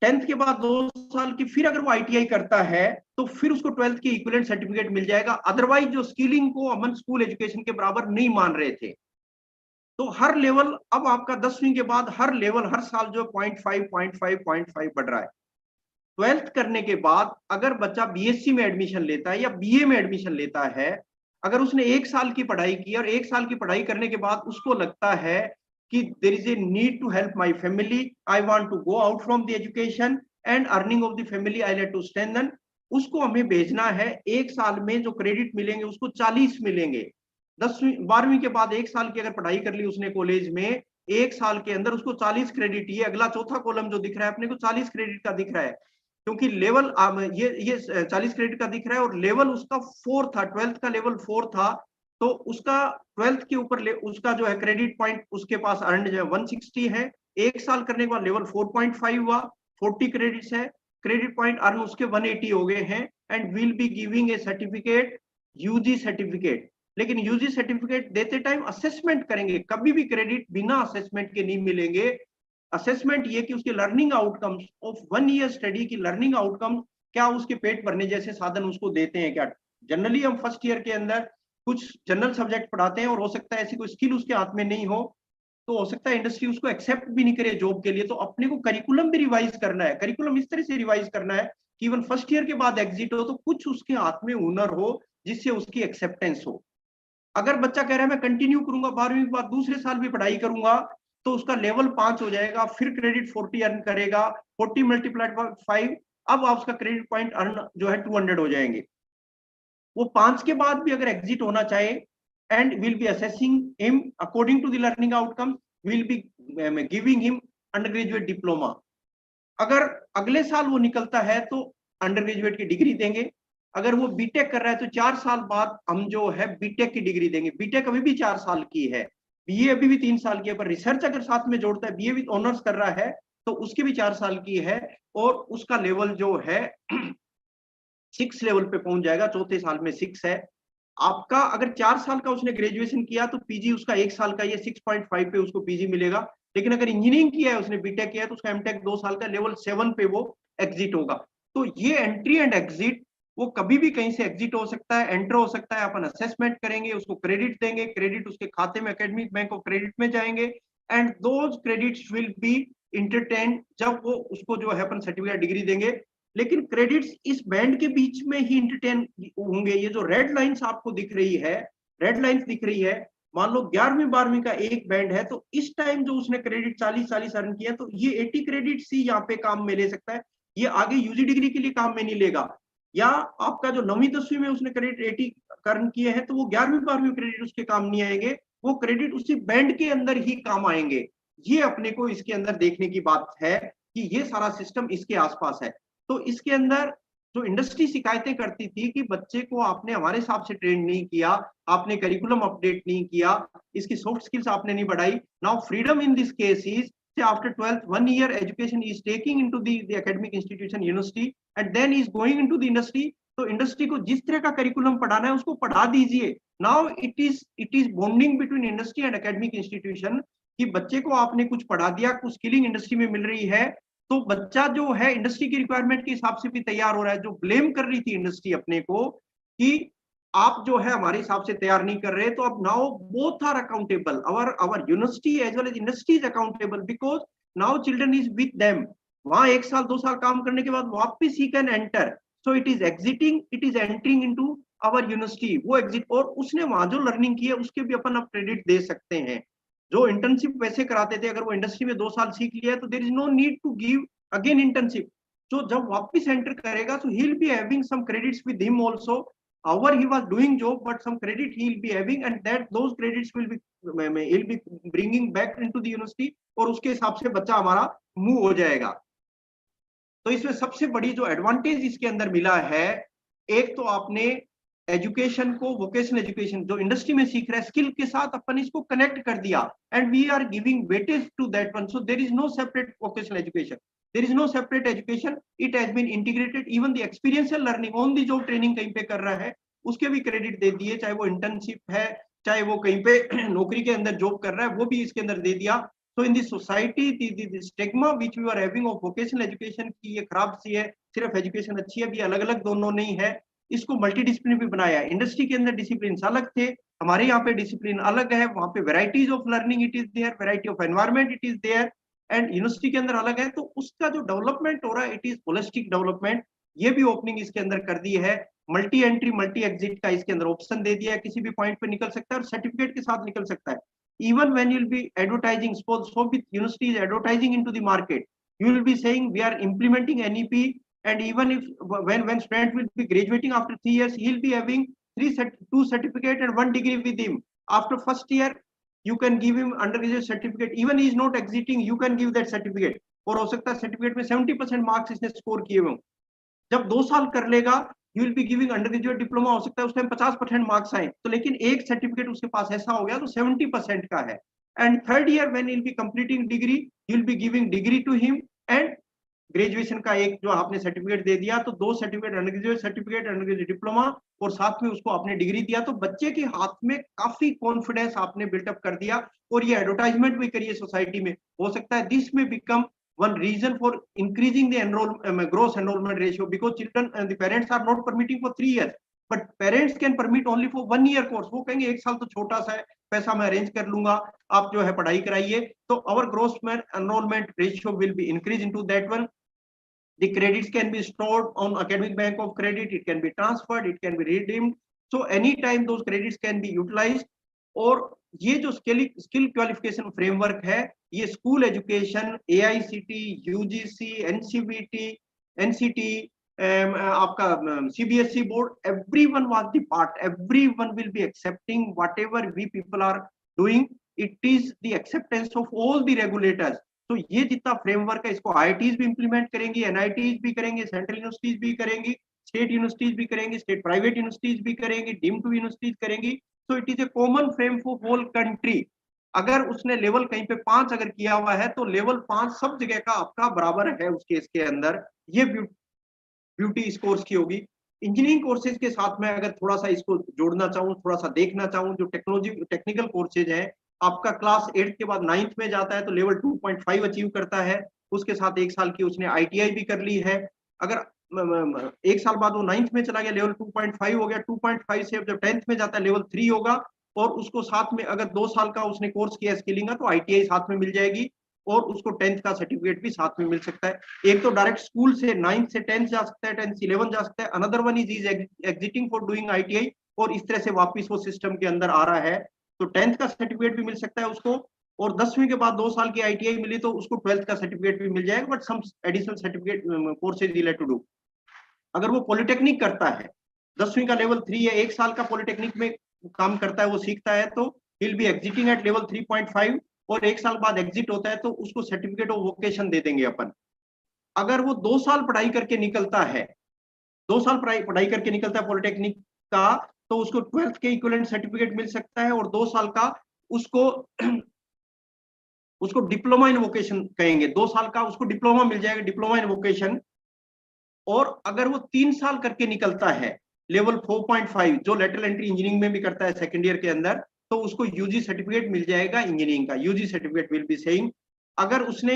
10th के बाद 2 साल की फिर अगर वो आईटीआई करता है तो फिर उसको 12th की इक्विवेलेंट सर्टिफिकेट मिल जाएगा। अदरवाइज जो स्किलिंग को हम स्कूल एजुकेशन के बराबर नहीं मान रहे थे। तो हर लेवल अब आपका 10वीं के बाद हर लेवल हर साल जो 0.5 0.5 0.5 बढ़ रहा है। 12th करने के बाद अगर बच्चा बीएससी में एडमिशन लेता है या बीए में एडमिशन लेता है, अगर उसने 1 साल की पढ़ाई की और 1 साल की पढ़ाई करने के बाद उसको लगता है कि there is a need to help my family, I want to go out from the education and earning of the family I let to strengthen, उसको हमें भेजना है। 1 साल में जो क्रेडिट मिलेंगे उसको 40 मिलेंगे। 10वीं 12वीं के बाद 1 साल की अगर पढ़ाई कर ली उसने कॉलेज में, 1 साल के अंदर उसको 40 क्रेडिट, ये अगला चौथा कॉलम जो दिख रहा है अपने को 40 क्रेडिट का दिख रहा है, क्योंकि लेवल ये 40 क्रेडिट का दिख रहा है और लेवल उसका 4 था, 12th का लेवल 4 था। तो उसका 12th के ऊपर उसका जो है क्रेडिट पॉइंट उसके पास अर्न जो है 160 है। 1 साल करने के बाद लेवल 4.5 हुआ, 40 क्रेडिट्स है, क्रेडिट पॉइंट अर्न उसके 180 हो गए हैं। And will be giving a certificate, UG certificate. लेकिन यूजी सर्टिफिकेट देते टाइम असेसमेंट करेंगे, कभी भी क्रेडिट बिना असेसमेंट के नहीं मिलेंगे। असेसमेंट ये कि उसके learning outcomes of 1 year study की लर्निंग आउटकम, क्या उसके पेट भरने जैसे साधन उसको देते हैं क्या। जनरली हम फर्स्ट ईयर के अंदर कुछ जनरल सब्जेक्ट पढ़ाते हैं और हो सकता है ऐसी कोई स्किल उसके हाथ में नहीं हो, तो हो सकता है इंडस्ट्री उसको एक्सेप्ट भी नहीं करे जॉब के लिए। तो अपने को करिकुलम भी रिवाइज करना है, करिकुलम इस तरह से रिवाइज करना है कि इवन फर्स्ट ईयर के बाद एग्जिट हो तो कुछ उसके हाथ में हुनर हो जिससे उसकी एक्सेप्टेंस हो। अगर बच्चा कह रहा है मैं कंटिन्यू करूंगा, 12वीं के बाद दूसरे साल भी पढ़ाई करूंगा, तो उसका लेवल 5 हो जाएगा, फिर क्रेडिट 40 अर्न करेगा, 40 मल्टीप्लाइड बाय 5, अब आप उसका क्रेडिट पॉइंट अर्न जो है 200 हो जाएंगे। वो 5 के बाद भी अगर एग्जिट होना चाहे, and will be assessing him according to the learning outcome, will be giving him undergraduate diploma. अगर अगले साल वो निकलता है तो अंडर ग्रेजुएट की डिग्री देंगे। अगर वो बीटेक कर रहा है तो 4 साल बाद हम जो है बीटेक की डिग्री देंगे। बीटेक अभी भी 4 साल की है, बीए अभी भी 3 साल की है, पर रिसर्च अगर साथ में जोड़ता है, बीए विद ऑनर्स कर रहा है तो उसकी भी 4 साल की है, और उसका लेवल जो है 6 लेवल पे पहुंच जाएगा, चौथे साल में 6 है। आपका अगर 4 साल का उसने ग्रेजुएशन किया तो पीजी उसका 1 साल का, ये 6.5 पे उसको पीजी मिलेगा। लेकिन अगर इंजीनियरिंग किया है उसने, बीटेक किया है, तो उसका एमटेक 2 साल का, लेवल 7 पे वो एग्जिट होगा। तो ये एंट्री एंड एग्जिट, वो कभी भी कहीं से एग्जिट हो सकता है, एंटर हो सकता है। अपन असेसमेंट करेंगे, उसको क्रेडिट देंगे, क्रेडिट उसके खाते में एकेडमिक बैंक ऑफ क्रेडिट में जाएंगे, and those credits will be entertain जब वो उसको जो है अपन सर्टिफिकेट डिग्री देंगे। लेकिन क्रेडिट्स इस बैंड के बीच में ही इंटरटेन होंगे। ये जो रेड लाइंस आपको दिख रही है, रेड लाइंस दिख रही है, मान लो 11वीं 12वीं का एक बैंड है, तो इस टाइम जो उसने क्रेडिट 40 अर्न किया, तो ये 80 क्रेडिट्स ही यहाँ पे काम में ले सकता है। ये आगे यूजी डिग्री के लिए काम में नहीं लेगा। या आपका जो 9वीं 10वीं में उसने क्रेडिट 80 अर्न किए हैं, तो वो 11वीं 12वीं क्रेडिट उसके काम नहीं आएंगे, वो क्रेडिट उसी बैंड के अंदर ही काम आएंगे। ये अपने को इसके अंदर देखने की बात है कि ये सारा सिस्टम इसके आसपास है। तो इसके अंदर जो इंडस्ट्री शिकायतें करती थी कि बच्चे को आपने हमारे हिसाब से ट्रेन नहीं किया, आपने करिकुलम अपडेट नहीं किया, इसकी सॉफ्ट स्किल्स आपने नहीं बढ़ाई। Now freedom in this case is after 12th 1 year education is taking into the academic institution university and then is going into the industry। तो इंडस्ट्री को जिस तरह का करिकुलम पढ़ाना है उसको पढ़ा दीजिए। Now it is bonding between industry and academic institution कि बच्चे को आपने कुछ पढ़ा दिया, कुछ स्किलिंग इंडस्ट्री में मिल रही है, तो बच्चा जो है इंडस्ट्री की रिक्वायरमेंट के हिसाब से भी तैयार हो रहा है। जो ब्लेम कर रही थी इंडस्ट्री अपने को कि आप जो है हमारे हिसाब से तैयार नहीं कर रहे, तो अब now both are accountable, our university as well as industry is accountable, because now children is with them. वहां 1 साल 2 साल काम करने के बाद वापस ही can enter, so it is exiting, it is entering into our university. वो एग्जिट, और उसने वहां जो लर्निंग की है उसके भी अपन अब क्रेडिट दे सकते हैं। जो इंटर्नशिप वैसे कराते थे, अगर वो इंडस्ट्री में 2 साल सीख लिया है तो there is no need to give again internship. तो जब वापस एंटर करेगा तो he will be having some credits with him also. However, he was doing job, but some credit he will be having, and that those credits will be he'll be bringing back into the university, और उसके हिसाब से बच्चा हमारा move हो जाएगा। तो इसमें सबसे बड़ी जो एडवांटेज इसके अंदर मिला है, एक तो आपने एजुकेशन को, वोकेशनल एजुकेशन जो इंडस्ट्री में सीख रहा है स्किल के साथ अपन इसको कनेक्ट कर दिया, and we are giving weightage to that one. So there is no separate vocational education, there is no separate education, it has been integrated। even the experiential learning on the job training कहीं पे कर रहा है उसके भी credit दे दिए, चाहे वो इंटर्नशिप है, चाहे वो कहीं पे नौकरी के अंदर जॉब कर रहा है, वो भी इसके अंदर दे दिया। तो in this society the stigma which we are having of vocational education की ये खराब सी है। सिर्फ एजुकेशन अच्छी है, भी अलग अलग दोनों नहीं है, इसको मल्टी डिसिप्लिन भी बनाया है। इंडस्ट्री के अंदर डिसिप्लिन अलग थे, हमारे यहाँ पे डिसिप्लिन अलग है, वहाँ पे varieties of learning it is there, variety of environment it is there, and university के अंदर अलग है। तो उसका जो डेवलपमेंट हो रहा है इट इज होलिस्टिक डेवलपमेंट। ये भी ओपनिंग इसके अंदर कर दी है, मल्टी एंट्री मल्टी एग्जिट का इसके अंदर ऑप्शन दे दिया है, किसी भी पॉइंट पे निकल सकता है और सर्टिफिकेट के साथ निकल सकता है। Even when you will B advertising, Shobhit university is advertising into the market, you will be saying we are implementing NEP, and even if when student will be graduating after 3 years, he will be having 2 certificate and 1 degree with him. After first year you can give him undergraduate certificate, even he is not exiting, you can give that certificate, और हो सकता है certificate में 70% marks इसने score किए हुए। जब 2 साल कर लेगा you will be giving under diploma, हो सकता है उस टाइम 50% मार्क्स आए, तो लेकिन एक सर्टिफिकेट उसके पास ऐसा हो गया तो 70% का है। And third year when he will be completing degree, you will be giving degree to him, and graduation का एक जो आपने सर्टिफिकेट दे दिया, तो 2 certificate, undergraduate certificate, undergraduate diploma, और साथ में उसको आपने डिग्री दिया। तो बच्चे के हाथ में काफी कॉन्फिडेंस आपने बिल्टअप कर दिया, और ये एडवर्टाइजमेंट भी करिए सोसाइटी में। हो सकता है दिस में become one reason for increasing the gross enrollment ratio, because children and the parents are not permitting for 3 years, but parents can permit only for 1 year course। वो कहेंगे 1 साल तो छोटा सा है, पैसा मैं अरेंज कर लूंगा, आप जो है पढ़ाई कराइए। तो our gross enrollment ratio will be increased into that one। The credits can be stored on academic bank of credit, it can be transferred, it can be redeemed, so anytime those credits can be utilized। और ये जो skill qualification framework है, ये school education, AICT, UGC, NCBT, NCT, आपका CBSE board, everyone was the part, everyone will be accepting whatever we people are doing, it is the acceptance of all the regulators। तो ये जितना framework है इसको IITs भी implement करेंगी, NITs भी करेंगे, सेंट्रल यूनिवर्सिटीज भी करेंगी, स्टेट यूनिवर्सिटीज भी करेंगी, स्टेट प्राइवेट यूनिवर्सिटीज भी करेंगी, डीम्ड टू यूनिवर्सिटीज करेंगी। So it is a common frame for whole country. अगर उसने लेवल कहीं पे 5 अगर किया हुआ है तो लेवल 5 सब जगह का आपका बराबर है उसके इसके अंदर। ये ब्यूटी इस कोर्स की होगी। इंजीनियरिंग कोर्सेज के साथ में अगर थोड़ा सा इसको जोड़ना चाहूँ, थोड़ा सा देखना चाहूँ, जो टेक्निकल कोर्सेज है, आपका क्लास 8 के बाद 9th में जाता है तो लेवल 2.5 अचीव करता है, उसके साथ 1 साल की उसने ITI भी कर ली है। अगर एक साल बाद वो 9th में चला गया, लेवल 2.5 हो गया, 2.5 से जब 10th में जाता है लेवल 3 होगा, और उसको साथ में अगर 2 साल का उसने कोर्स किया स्किलिंग का तो ITI साथ में मिल जाएगी, और उसको 10th का सर्टिफिकेट भी साथ में मिल सकता है। एक तो डायरेक्ट स्कूल से 9th से 10th जा सकता है, 10th से 11 जा सकता है, another one is exiting for doing ITI, और इस तरह से वापस वो सिस्टम के अंदर आ रहा है, तो 10th का सर्टिफिकेट भी मिल सकता है उसको, और 10वीं के बाद 2 साल की ITI मिली तो उसको 12th का सर्टिफिकेट भी मिल जाएगा, but some additional certificate courses he to do. अगर वो पॉलिटेक्निक करता है, 10वीं का लेवल 3 है, 1 साल का पॉलिटेक्निक में काम करता है, वो सीखता है, तो he'll be exiting at level 3.5, और 1 साल बाद एग्जिट होता है तो उसको सर्टिफिकेट ऑफ वोकेशन दे देंगे अपन। अगर वो 2 साल पढ़ाई करके निकलता है, 2 साल पढ़ाई करके निकलता है पॉलिटेक्निक का, तो उसको 12th के इक्विवेलेंट सर्टिफिकेट मिल सकता है, और 2 साल का उसको उसको डिप्लोमा इन वोकेशन कहेंगे, 2 साल का उसको डिप्लोमा मिल जाएगा, डिप्लोमा इन वोकेशन। और अगर वो 3 साल करके निकलता है लेवल 4.5, जो लेटरल एंट्री इंजीनियरिंग में भी करता है सेकंड ईयर के अंदर, तो उसको यूजी सर्टिफिकेट मिल जाएगा इंजीनियरिंग का, UG certificate will be same. अगर उसने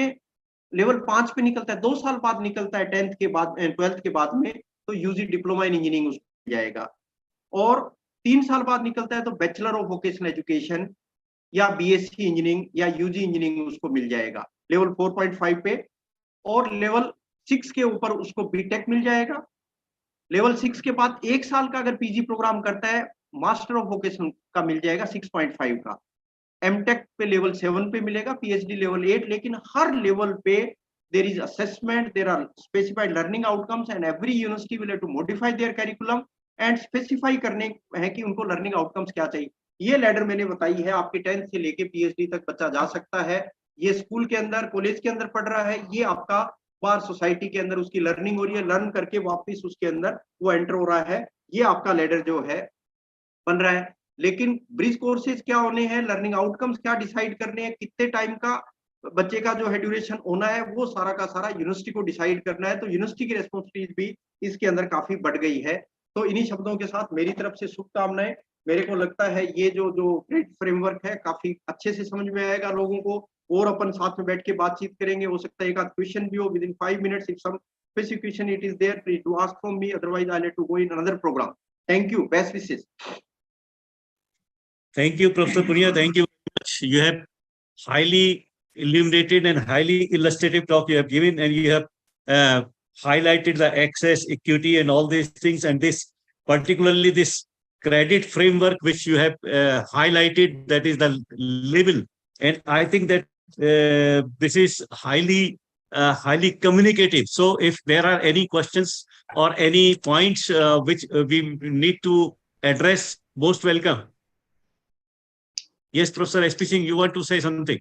लेवल 5 पे निकलता है, 2 साल बाद निकलता है 10th के बाद 12th के बाद में, तो यूजी डिप्लोमा इन इंजीनियरिंग उसको मिल जाएगा। और 3 साल बाद निकलता है तो बैचलर ऑफ वोकेशनल एजुकेशन या BSc इंजीनियरिंग या यूजी इंजीनियरिंग उसको मिल जाएगा लेवल 4.5 पे, और लेवल 6 के ऊपर उसको बीटेक मिल जाएगा। लेवल 6 के बाद 1 साल का अगर पीजी प्रोग्राम करता है, मास्टर ऑफ वोकेशन का मिल जाएगा 6.5 का, एमटेक पे लेवल 7 पे मिलेगा, PhD लेवल 8। लेकिन हर लेवल पे there is assessment, there are specified learning outcomes, and every university will have to modify their curriculum and specify करने है कि उनको लर्निंग आउटकम्स क्या चाहिए। ये लैडर मैंने बताई है, आपके 10th से लेके PhD तक बच्चा जा सकता है। ये स्कूल के अंदर, कॉलेज के अंदर पढ़ रहा है, ये आपका बार सोसाइटी के अंदर उसकी लर्निंग हो रही है, लर्न करके वापस उसके अंदर वो एंटर हो रहा है, ये आपका लैडर जो है बन रहा है। लेकिन ब्रिज कोर्सेज क्या होने हैं, लर्निंग आउटकम्स क्या डिसाइड करने हैं, कितने टाइम का बच्चे का जो है ड्यूरेशन होना है, वो सारा का सारा यूनिवर्सिटी को डिसाइड करना है, तो यूनिवर्सिटी की रिस्पॉन्सिबिलिटी भी इसके अंदर काफी बढ़ गई है। तो इन्हीं शब्दों के साथ मेरी तरफ से शुभकामनाएं। मेरे को लगता है ये जो ग्रेड फ्रेमवर्क है काफी अच्छे से समझ में आएगा लोगों को, और अपन साथ में बैठ के बातचीत करेंगे। हो सकता है एक आध क्वेश्चन भी हो within 5 minutes, if some specific question it is there, please do ask from me, otherwise I'll have to go in another program. Thank you, best wishes. Thank you, Professor Punia. Thank you very much. You have highly illuminated and highly illustrative talk you have given, and you have highlighted the access, equity, and all these things, and this particularly this credit framework which you have highlighted, that is the level, and I think that this is highly communicative. So if there are any questions or any points which we need to address, most welcome. Yes, Professor SP Singh, you want to say something?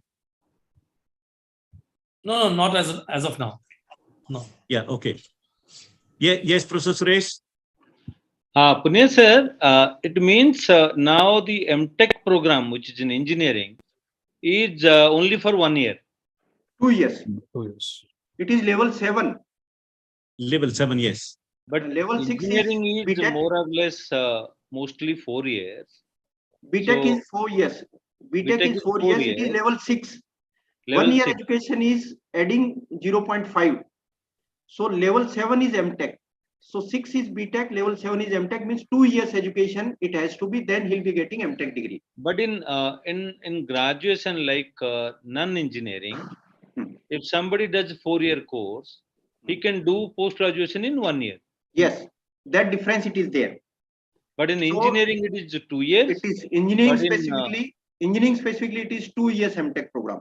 No, not as of now. No. Yeah, okay. Yeah, yes, Professor Suresh. Punya sir, it means now the MTech program, which is in engineering, is only for 1 year. 2 years. 2 years. It is level 7. Level 7, yes. But level 6 engineering is is BTech. more or less mostly 4 years. BTech So, is 4 years. BTech is 4 years. It is level 6. Level 1 year 6. education is adding 0.5. So level 7 is MTech. So 6 is BTech, level 7 is MTech, means 2 years education it has to be, then he'll be getting MTech degree. But in graduation, like non-engineering, if somebody does 4-year course, he can do post-graduation in 1 year. Yes, that difference it is there. But in engineering, it is 2 years. It is engineering specifically. Engineering specifically, it is 2 years MTech program.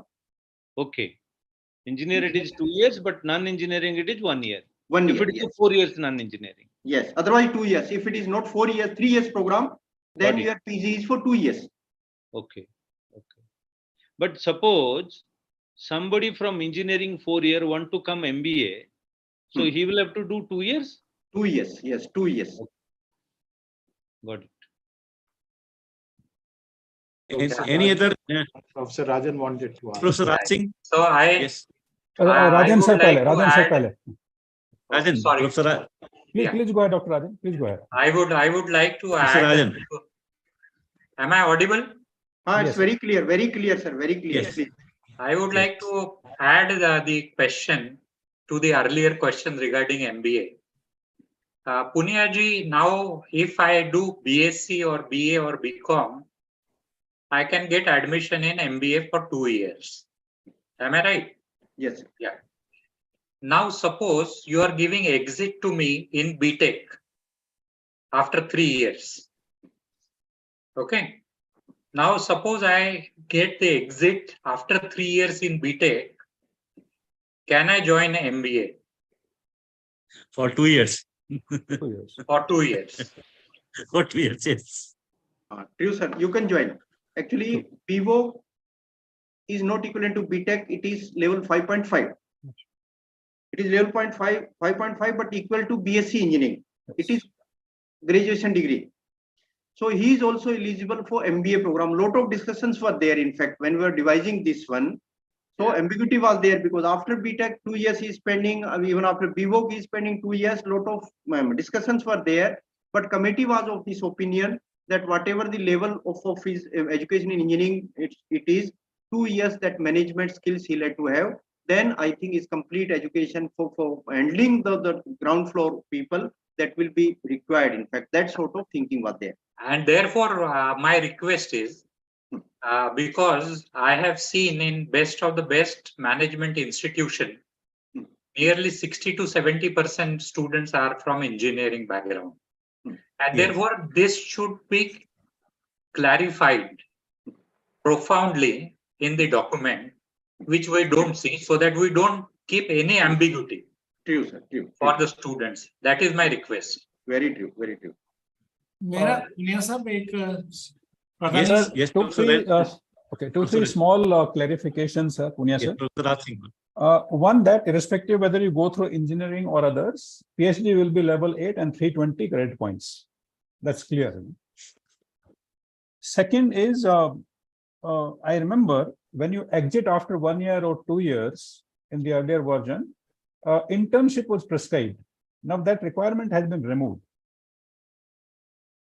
Okay, engineer it is 2 years, but non-engineering it is 1 year. 1 year. If it is 4 years non-engineering. Yes, otherwise 2 years. If it is not 4 years, 3 years program, then your PG is for 2 years. Okay, okay. But suppose somebody from engineering 4 year want to come MBA, so he will have to do 2 years? 2 years, yes, 2 years. Got it. Any other? Professor Rajan wanted to ask. Professor Raj Singh? So Yes. Rajan sir pehle, Rajan sir pehle. Rajan, sorry. Professor Please go ahead, Dr. Rajan. Please go ahead. I would like to Professor add. Rajan. Am I audible? It's Yes. very clear, sir, very clear. Yes. Please. I would like to add the question to the earlier question regarding MBA. Punya ji, now if I do BSc or BA or BCom, I can get admission in MBA for 2 years. Am I right? Yes. Yeah. Now suppose you are giving exit to me in BTech after 3 years. Okay. Now suppose I get the exit after 3 years in BTech. Can I join MBA? For 2 years. 2 years. For 2 years. For 2 years, yes. True, sir. You can join. Actually, PIVO is not equivalent to BTech. It is level 5.5. It is level 5.5, but equal to BSc engineering. It is graduation degree. So he is also eligible for MBA program. Lot of discussions were there. In fact, when we were devising this one, so ambiguity was there because after BTech 2 years he is spending, even after BVOC he is spending 2 years. Lot of discussions were there, but committee was of this opinion that whatever the level of his education in engineering, it is 2 years that management skills he had to have. Then I think his complete education for handling the ground floor people that will be required. In fact, that sort of thinking was there. And therefore, my request is, because I have seen in best of the best management institution, nearly 60 to 70% students are from engineering background. And therefore, this should be clarified profoundly in the document, which we don't see, so that we don't keep any ambiguity. True, sir. True. For the students. That is my request. Very true. Very true. मेरा पुनिया साहब एक पता Yes, नहीं sir. Yes, Two, three, okay, two, three small clarifications, Punya sir. One, that irrespective whether you go through engineering or others, PhD will be level 8 and 320 credit points. That's clear. Second is, I remember when you exit after 1 year or 2 years in the earlier version, internship was prescribed. Now that requirement has been removed.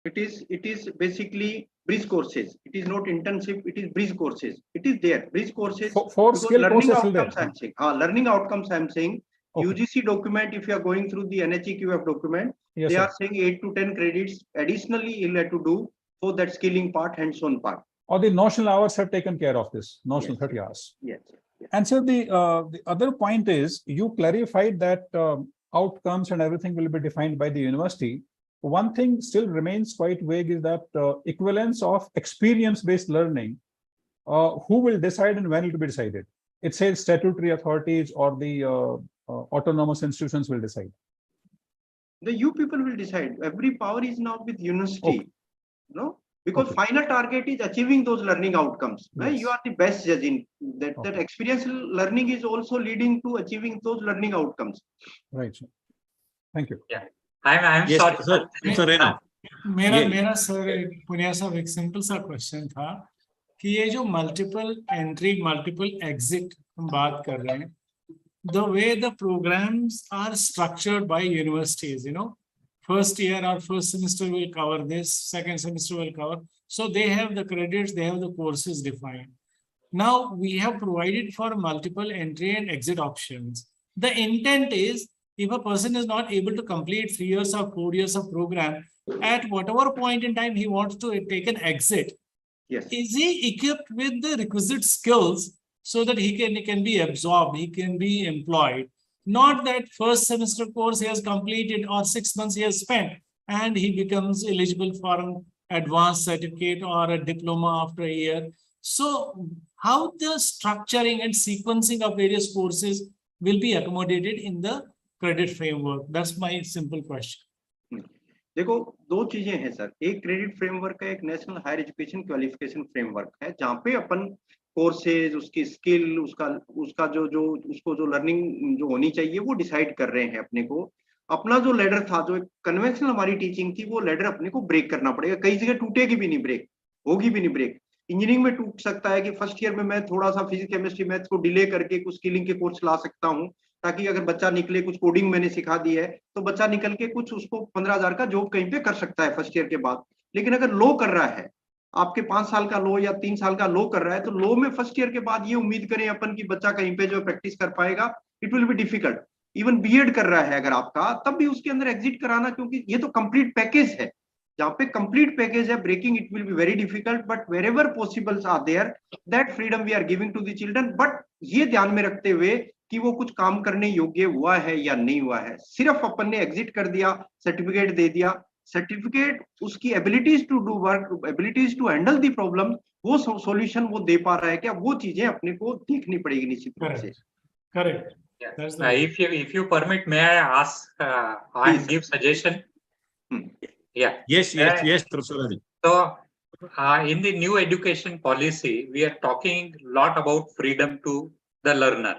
It is basically bridge courses. It is not internship. It is bridge courses. It is there. Bridge courses. For skill learning courses outcomes, there. I'm saying. Learning outcomes, I'm saying. Okay. UGC document, if you are going through the NHEQF document, Yes, they sir. are saying 8 to 10 credits additionally you'll have to do for that skilling part, hands-on part. Or the notional hours have taken care of this, notional Yes. 30 hours. Yes. Yes. And so the other point is, you clarified that outcomes and everything will be defined by the university. One thing still remains quite vague is that equivalence of experience-based learning, who will decide and when it will be decided? It says statutory authorities or the autonomous institutions will decide. The you people will decide. Every power is now with university. Okay. No? Because Okay. final target is achieving those learning outcomes. Right? Yes. You are the best judge in that. Okay. That experiential learning is also leading to achieving those learning outcomes. Right. Sir. Thank you. Yeah. I'm Yes, sorry. sir. Sir, Rena. मेरा sir Punia साहब एक simple सा question था कि ये जो multiple entry multiple exit हम बात कर रहे हैं, the way the programs are structured by universities, first year or first semester will cover this, second semester will cover, so they have the credits, they have the courses defined. Now we have provided for multiple entry and exit options. The intent is, if a person is not able to complete 3 years or 4 years of program, at whatever point in time he wants to take an exit, Yes. is he equipped with the requisite skills so that he can be absorbed, he can be employed? Not that first semester course he has completed or 6 months he has spent and he becomes eligible for an advanced certificate or a diploma after a year. So how the structuring and sequencing of various courses will be accommodated in the credit framework? That's my simple question. देखो, दो चीजें हैं sir. एक credit framework है, एक national higher education qualification framework है, जहाँ पे अपन कोर्सेज, उसकी स्किल, उसका जो लर्निंग जो होनी चाहिए वो डिसाइड कर रहे हैं. अपने को अपना जो लेडर था, जो कन्वेंशनल हमारी टीचिंग थी, वो लेडर अपने को ब्रेक करना पड़ेगा. कई जगह टूटेगी भी नहीं ब्रेक, होगी भी नहीं ब्रेक. इंजीनियरिंग में टूट सकता है कि फर्स्ट ईयर में मैं थोड़ा सा फिजिक्स केमिस्ट्री मैथ्स को डिले करके कुछ स्किलिंग के कोर्स ला सकता हूँ, ताकि अगर बच्चा निकले, कुछ कोडिंग मैंने सिखा दी है, तो बच्चा निकल के कुछ उसको 15,000 का जॉब कहीं पे कर सकता है फर्स्ट ईयर के बाद. लेकिन अगर लो कर रहा है, आपके 5 साल का लो या 3 साल का लो कर रहा है, तो लो में फर्स्ट ईयर के बाद ये उम्मीद करें अपन की बच्चा कहीं पे जो प्रैक्टिस कर पाएगा, it will be difficult. Even BEd कर रहा है अगर आपका, तब भी उसके अंदर एग्जिट कराना, क्योंकि ये तो कंप्लीट पैकेज है। जहाँ पे कंप्लीट पैकेज है, breaking it will be very difficult, but wherever possibles are there, that freedom we are giving to the children, but ये ध्यान में रखते हुए कि वो कुछ काम करने योग्य हुआ है या नहीं हुआ है। सिर्फ अपन ने एग्जिट कर दिया, सर्टिफिकेट दे दिया, सर्टिफिकेट उसकी abilities to do work, abilities to handle the problem, वो सॉल्यूशन वो दे पा रहा है क्या, वो चीजें अपने को देखनी पड़ेगी निश्चित रूप से। Correct. That's the If you permit, may I ask and give suggestion? Yeah. Yes, Professor Rajan. So, in the new education policy, we are talking a lot about freedom to the learner,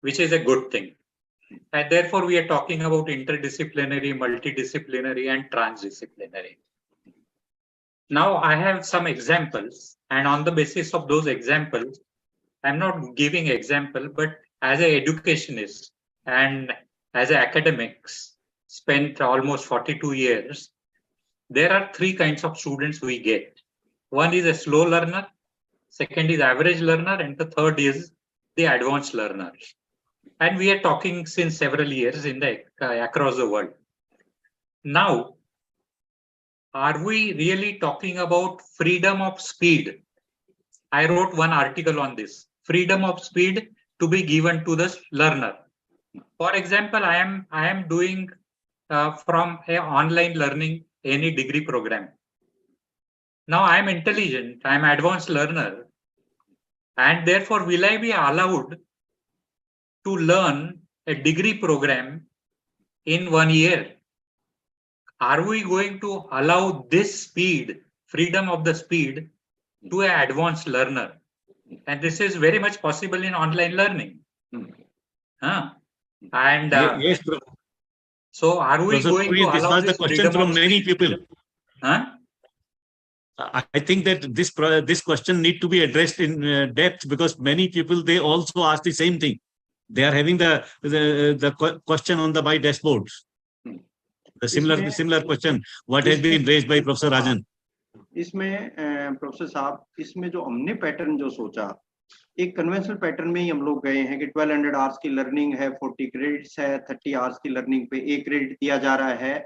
which is a good thing. And therefore, we are talking about interdisciplinary, multidisciplinary, and transdisciplinary. Now, I have some examples, and on the basis of those examples, I'm not giving example, but as an educationist and as an academics, spent almost 42 years, there are three kinds of students we get. One is a slow learner, second is average learner, and the third is the advanced learner. And we are talking since several years in the across the world. Now, are we really talking about freedom of speed? I wrote one article on this. Freedom of speed to be given to the learner. For example, I am doing from a online learning any degree program. Now I am intelligent, I am advanced learner, and therefore will I be allowed to learn a degree program in 1 year? Are we going to allow this speed, freedom of the speed, to an advanced learner? And this is very much possible in online learning. And Yes, so are we Professor, going to this allow was the this question freedom from of many speed? people. Huh? I think that this question need to be addressed in depth, because many people, they also ask the same thing. They are having the question on the by dashboards. The similar question what has been raised by Professor Rajan. इसमें professor साहब, इसमें जो हमने pattern जो सोचा, एक conventional pattern में ही हम लोग गए हैं कि 1200 आवर्स की लर्निंग है, 40 क्रेडिट्स है, 30 आवर्स की लर्निंग पे 1 क्रेडिट दिया जा रहा है।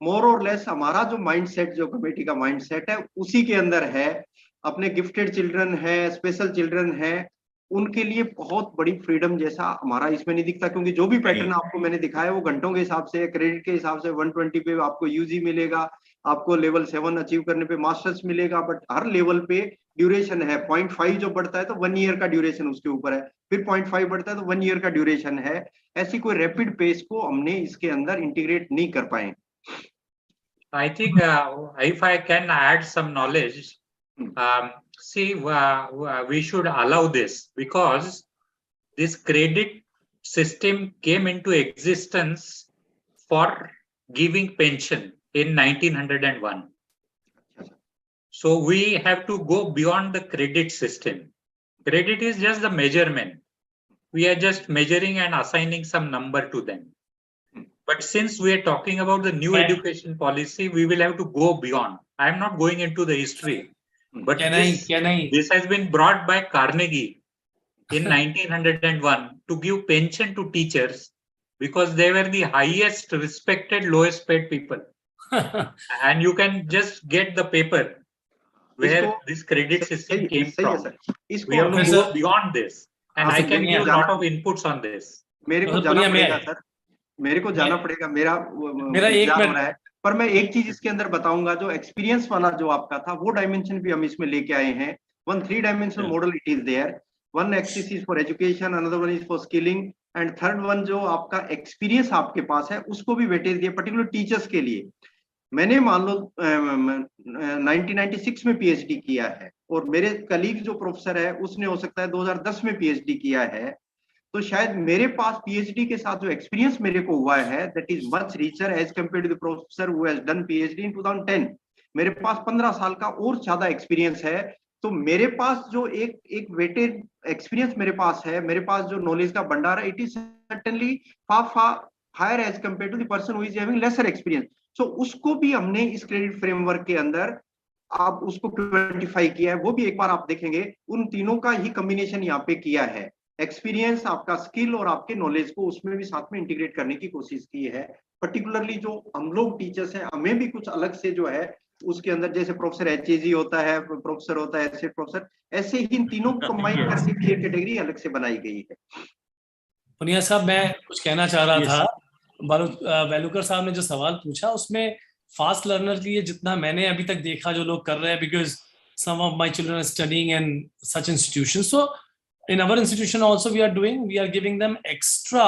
मोर और लेस हमारा जो माइंडसेट, जो कमेटी का माइंडसेट है, उसी के अंदर है। अपने गिफ्टेड चिल्ड्रन है, स्पेशल चिल्ड्रन है, उनके लिए बहुत बड़ी फ्रीडम जैसा हमारा इसमें नहीं दिखता, क्योंकि जो भी पैटर्न आपको मैंने दिखाया वो घंटों के हिसाब से, क्रेडिट के हिसाब से 120 पे आपको यूजी मिलेगा, आपको लेवल 7 अचीव करने पे मास्टर्स मिलेगा, बट हर लेवल पे ड्यूरेशन है। 0.5 जो बढ़ता है तो 1 ईयर का ड्यूरेशन उसके ऊपर है, फिर 0.5 बढ़ता है तो 1 ईयर का ड्यूरेशन है। ऐसी कोई रैपिड पेस को हमने इसके अंदर इंटीग्रेट नहीं कर पाए। I think if I can add some knowledge, see, we should allow this, because this credit system came into existence for giving pension in 1901. So we have to go beyond the credit system. Credit is just the measurement. We are just measuring and assigning some number to them. But since we are talking about the new education policy, we will have to go beyond. I am not going into the history, but this has been brought by Carnegie in 1901 to give pension to teachers, because they were the highest respected, lowest paid people. And you can just get the paper where this credit system came from. We have to go beyond this, and I can give a lot of inputs on this. मेरे को जाना पड़ेगा sir, मेरे को जाना पड़ेगा, मेरा इंतजार हो रहा है, पर मैं एक चीज इसके अंदर बताऊंगा। जो एक्सपीरियंस वाला जो आपका था, वो डायमेंशन भी हम इसमें लेके आए हैं। 1 3-dimensional model it is there. One axis is for education, another one is for skilling, and third one जो आपका एक्सपीरियंस आपके पास है, उसको भी वेटेज दिया पर्टिकुलर टीचर्स के लिए। मैंने मान लो 1996 में पीएचडी किया है, और मेरे कलीग जो प्रोफेसर है उसने हो सकता है 2010 में पीएचडी किया है। तो शायद मेरे पास पीएचडी के साथ जो एक्सपीरियंस मेरे को हुआ है, that is much richer as compared to the professor who has done PhD in 2010। मेरे पास 15 साल का और ज्यादा एक्सपीरियंस है। तो मेरे पास जो एक वेटेड एक्सपीरियंस मेरे पास है, मेरे पास जो नॉलेज का भंडार है, it is certainly far higher age compared to the person who is having lesser experience. So उसको भी हमने इस क्रेडिट फ्रेमवर्क के अंदर आप उसको क्वांटिफाई किया है। वो भी एक बार आप देखेंगे, उन तीनों का ही कॉम्बिनेशन यहाँ पे किया है। एक्सपीरियंस, आपका स्किल और आपके नॉलेज को उसमें भी साथ में इंटीग्रेट करने की कोशिश की है। पर्टिकुलरली जो हम लोग टीचर्स हैं, हमें भी कुछ अलग से जो है उसके अंदर, जैसे प्रोफेसर एचएजी होता है, प्रोफेसर होता है, ऐसे प्रोफेसर, ऐसे ही इन तीनों को कंबाइन करके भी एक कैटेगरी अलग से बनाई गई है। पुनिया साहब, मैं कुछ कहना चाह रहा Yes. था। वेलुकर साहब ने जो सवाल पूछा उसमें फास्ट लर्नर के लिए जितना मैंने अभी तक देखा जो लोग कर रहे हैं, because some of my children are studying in such institutions. So in our institution also we are giving them extra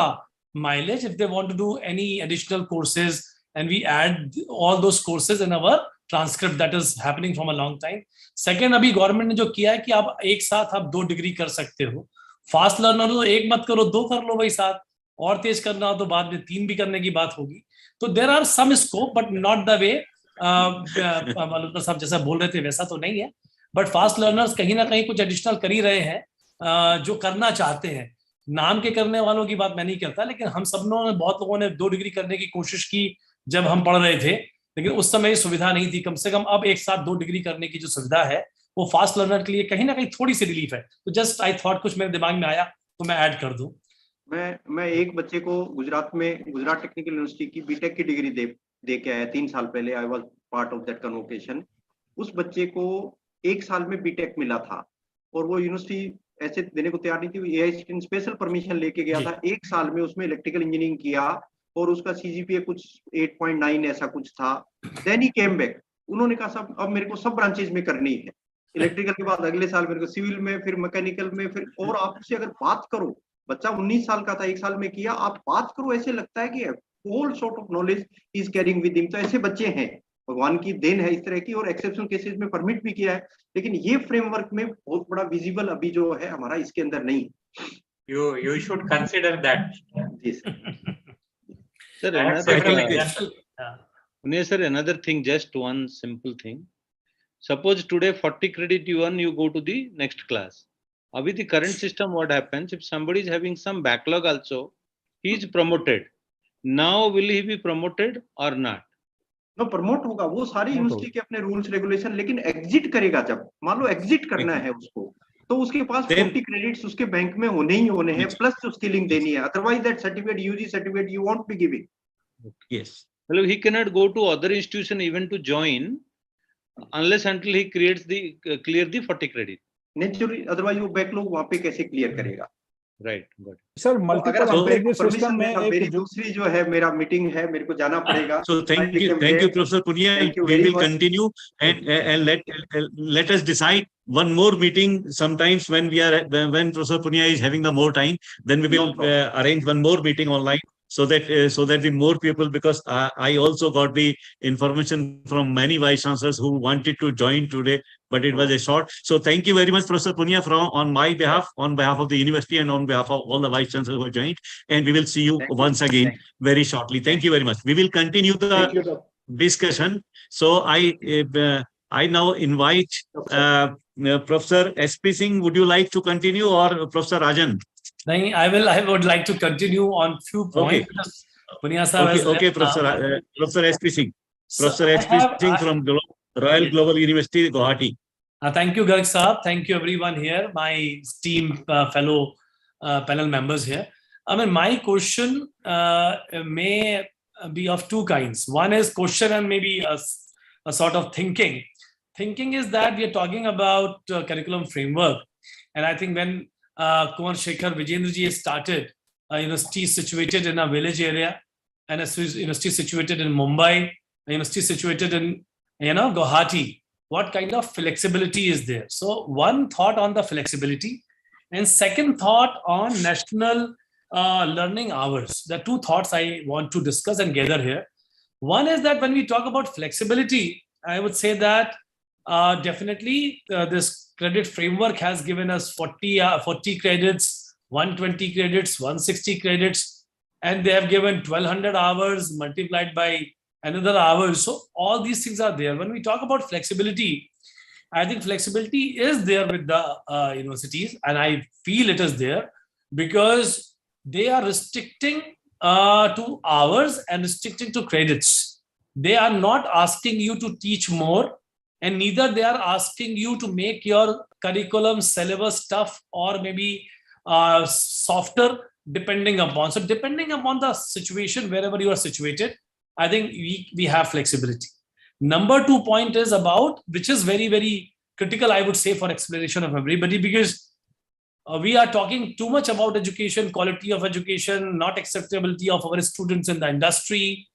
mileage if they want to do any additional courses, and we add all those courses in our transcript that is happening from a long time. Second, अभी government ने जो किया है कि आप एक साथ आप 2 डिग्री कर सकते हो। फास्ट लर्नर तो एक मत करो, 2 कर लो भाई साथ, और तेज करना हो तो बाद में 3 भी करने की बात होगी। तो there are some scope, but not the way Velukar साहब जैसा बोल रहे थे वैसा तो नहीं है। बट फास्ट लर्नर्स कहीं ना कहीं कुछ एडिशनल कर ही रहे हैं जो करना चाहते हैं। नाम के करने वालों की बात मैं नहीं करता, लेकिन हम सब ने, बहुत लोगों ने 2 डिग्री करने की कोशिश की जब हम पढ़ रहे थे, लेकिन उस समय ये सुविधा नहीं थी। कम से कम अब एक साथ 2 डिग्री करने की जो सुविधा है वो फास्ट लर्नर के लिए कहीं ना कहीं थोड़ी सी रिलीफ है। तो जस्ट आई थॉट, कुछ मेरे दिमाग में आया तो मैं ऐड कर दूं। मैं एक बच्चे को गुजरात टेक्निकल यूनिवर्सिटी की बीटेक की डिग्री दे के आया 3 साल पहले। I was part of that convocation. उस बच्चे को 1 साल में बीटेक मिला था और वो यूनिवर्सिटी ऐसे देने को तैयार नहीं थी। एआई स्पेशल परमिशन लेके गया था। 1 साल में उसमें इलेक्ट्रिकल इंजीनियरिंग किया और उसका सीजीपीए कुछ 8.9 ऐसा कुछ था। Then he came back. उन्होंने कहा सब, अब मेरे को सब ब्रांचेज में करनी है। इलेक्ट्रिकल के बाद अगले साल मेरे को सिविल में, फिर मैकेनिकल में, फिर, और आपसे अगर बात करो, बच्चा 19 साल का था, 1 साल में किया, आप बात करो ऐसे लगता है कि whole sort of knowledge is carrying with him. तो ऐसे बच्चे हैं, भगवान की देन है इस तरह की, और एक्सेप्शनल केसेस में परमिट भी किया है, लेकिन ये फ्रेमवर्क में बहुत बड़ा विजिबल अभी जो है हमारा इसके अंदर नहीं। You should consider that. Sir, I have another several thing, examples. sir, another thing, just one simple thing. Suppose today 40 credit you earn, you go to the next class. With the current system, what happens if somebody is having some backlog also, he is promoted. Now will he be promoted or not? No, promote होगा। वो सारी university के अपने rules regulation, लेकिन exit करेगा जब, मान लो exit करना है उसको, तो उसके पास 40 क्रेडिट्स उसके बैंक में होने ही होने हैं, प्लस जो स्किलिंग देनी है। Otherwise that certificate, UG certificate, you won't be giving. Yes. Well, he cannot go to other institution even to join unless until he creates the clear the 40 credit. Naturally, otherwise वो backlog वहां पे कैसे clear करेगा? Right. Got it. Sir, multiple system में एक दूसरी जो है, मेरा मीटिंग है, मेरे को जाना पड़ेगा। So thank you, Professor Punia. We will continue and let us decide one more meeting sometimes when Professor Punia is having the more time. Then we will arrange one more meeting online so that the more people, because I also got the information from many vice chancellors who wanted to join today, but it was a short. So thank you very much, Professor Punia, on my behalf, on behalf of the university, and on behalf of all the vice chancellors who joined. And we will see you once again very shortly. Thank you very much. We will continue the discussion. So I now invite Professor SP Singh. Would you like to continue, or Professor Rajan? I would like to continue on few points. Okay, Professor SP Singh. Professor SP Singh from Royal Global University, Guwahati. Thank you, Garg Saab. Thank you, everyone here, my esteemed fellow panel members here. I mean, my question may be of 2 kinds. One is question and maybe a sort of thinking. Thinking is that we are talking about curriculum framework. And I think when Kumar Shekhar Vijendra ji started a university situated in a village area, and a university situated in Mumbai, a university situated in Guwahati, what kind of flexibility is there? So one thought on the flexibility, and second thought on national learning hours. There are 2 thoughts I want to discuss and gather here. One is that when we talk about flexibility, I would say that definitely this credit framework has given us 40 credits, 120 credits, 160 credits, and they have given 1200 hours multiplied by another hour. So all these things are there. When we talk about flexibility, I think flexibility is there with the universities, and I feel it is there because they are restricting to hours and restricting to credits. They are not asking you to teach more, and neither they are asking you to make your curriculum syllabus tough or maybe softer, depending upon. So depending upon the situation, wherever you are situated, I think we have flexibility. Number 2 point is about, which is very, very critical, I would say, for explanation of everybody, because we are talking too much about education, quality of education, not acceptability of our students in the industry.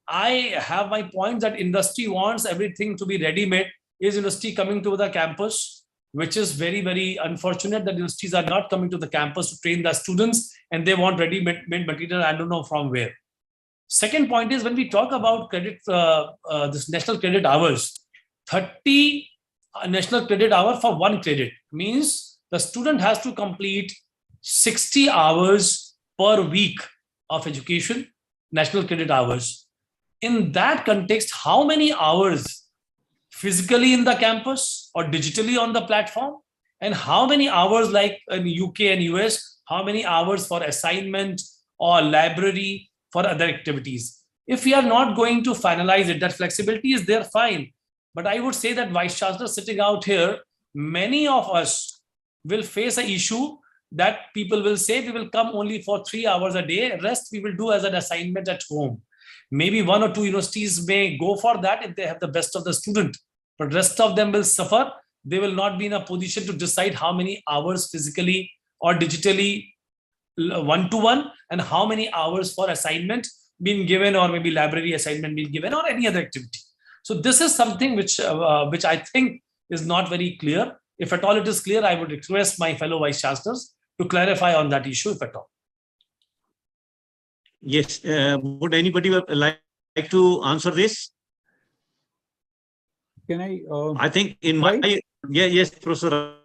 I have my point that industry wants everything to be ready-made. Is industry coming to the campus, which is very, very unfortunate that universities are not coming to the campus to train the students, and they want ready-made material. I don't know from where. Second point is, when we talk about credit, this national credit hours, 30 national credit hour for 1 credit means the student has to complete 60 hours per week of education, national credit hours. In that context, how many hours physically in the campus or digitally on the platform? And how many hours, like in UK and US, how many hours for assignment or library for other activities? If we are not going to finalize it, that flexibility is there, fine. But I would say that Vice Chancellor sitting out here, many of us will face an issue that people will say we will come only for 3 hours a day, rest we will do as an assignment at home. Maybe 1 or 2 universities may go for that if they have the best of the student, but rest of them will suffer. They will not be in a position to decide how many hours physically or digitally one-to-one and how many hours for assignment being given, or maybe library assignment being given, or any other activity. So this is something which I think is not very clear. If at all it is clear, I would request my fellow Vice Chancellors to clarify on that issue, if at all. Yes. Would anybody like to answer this? Can I? I think in my, yes, Professor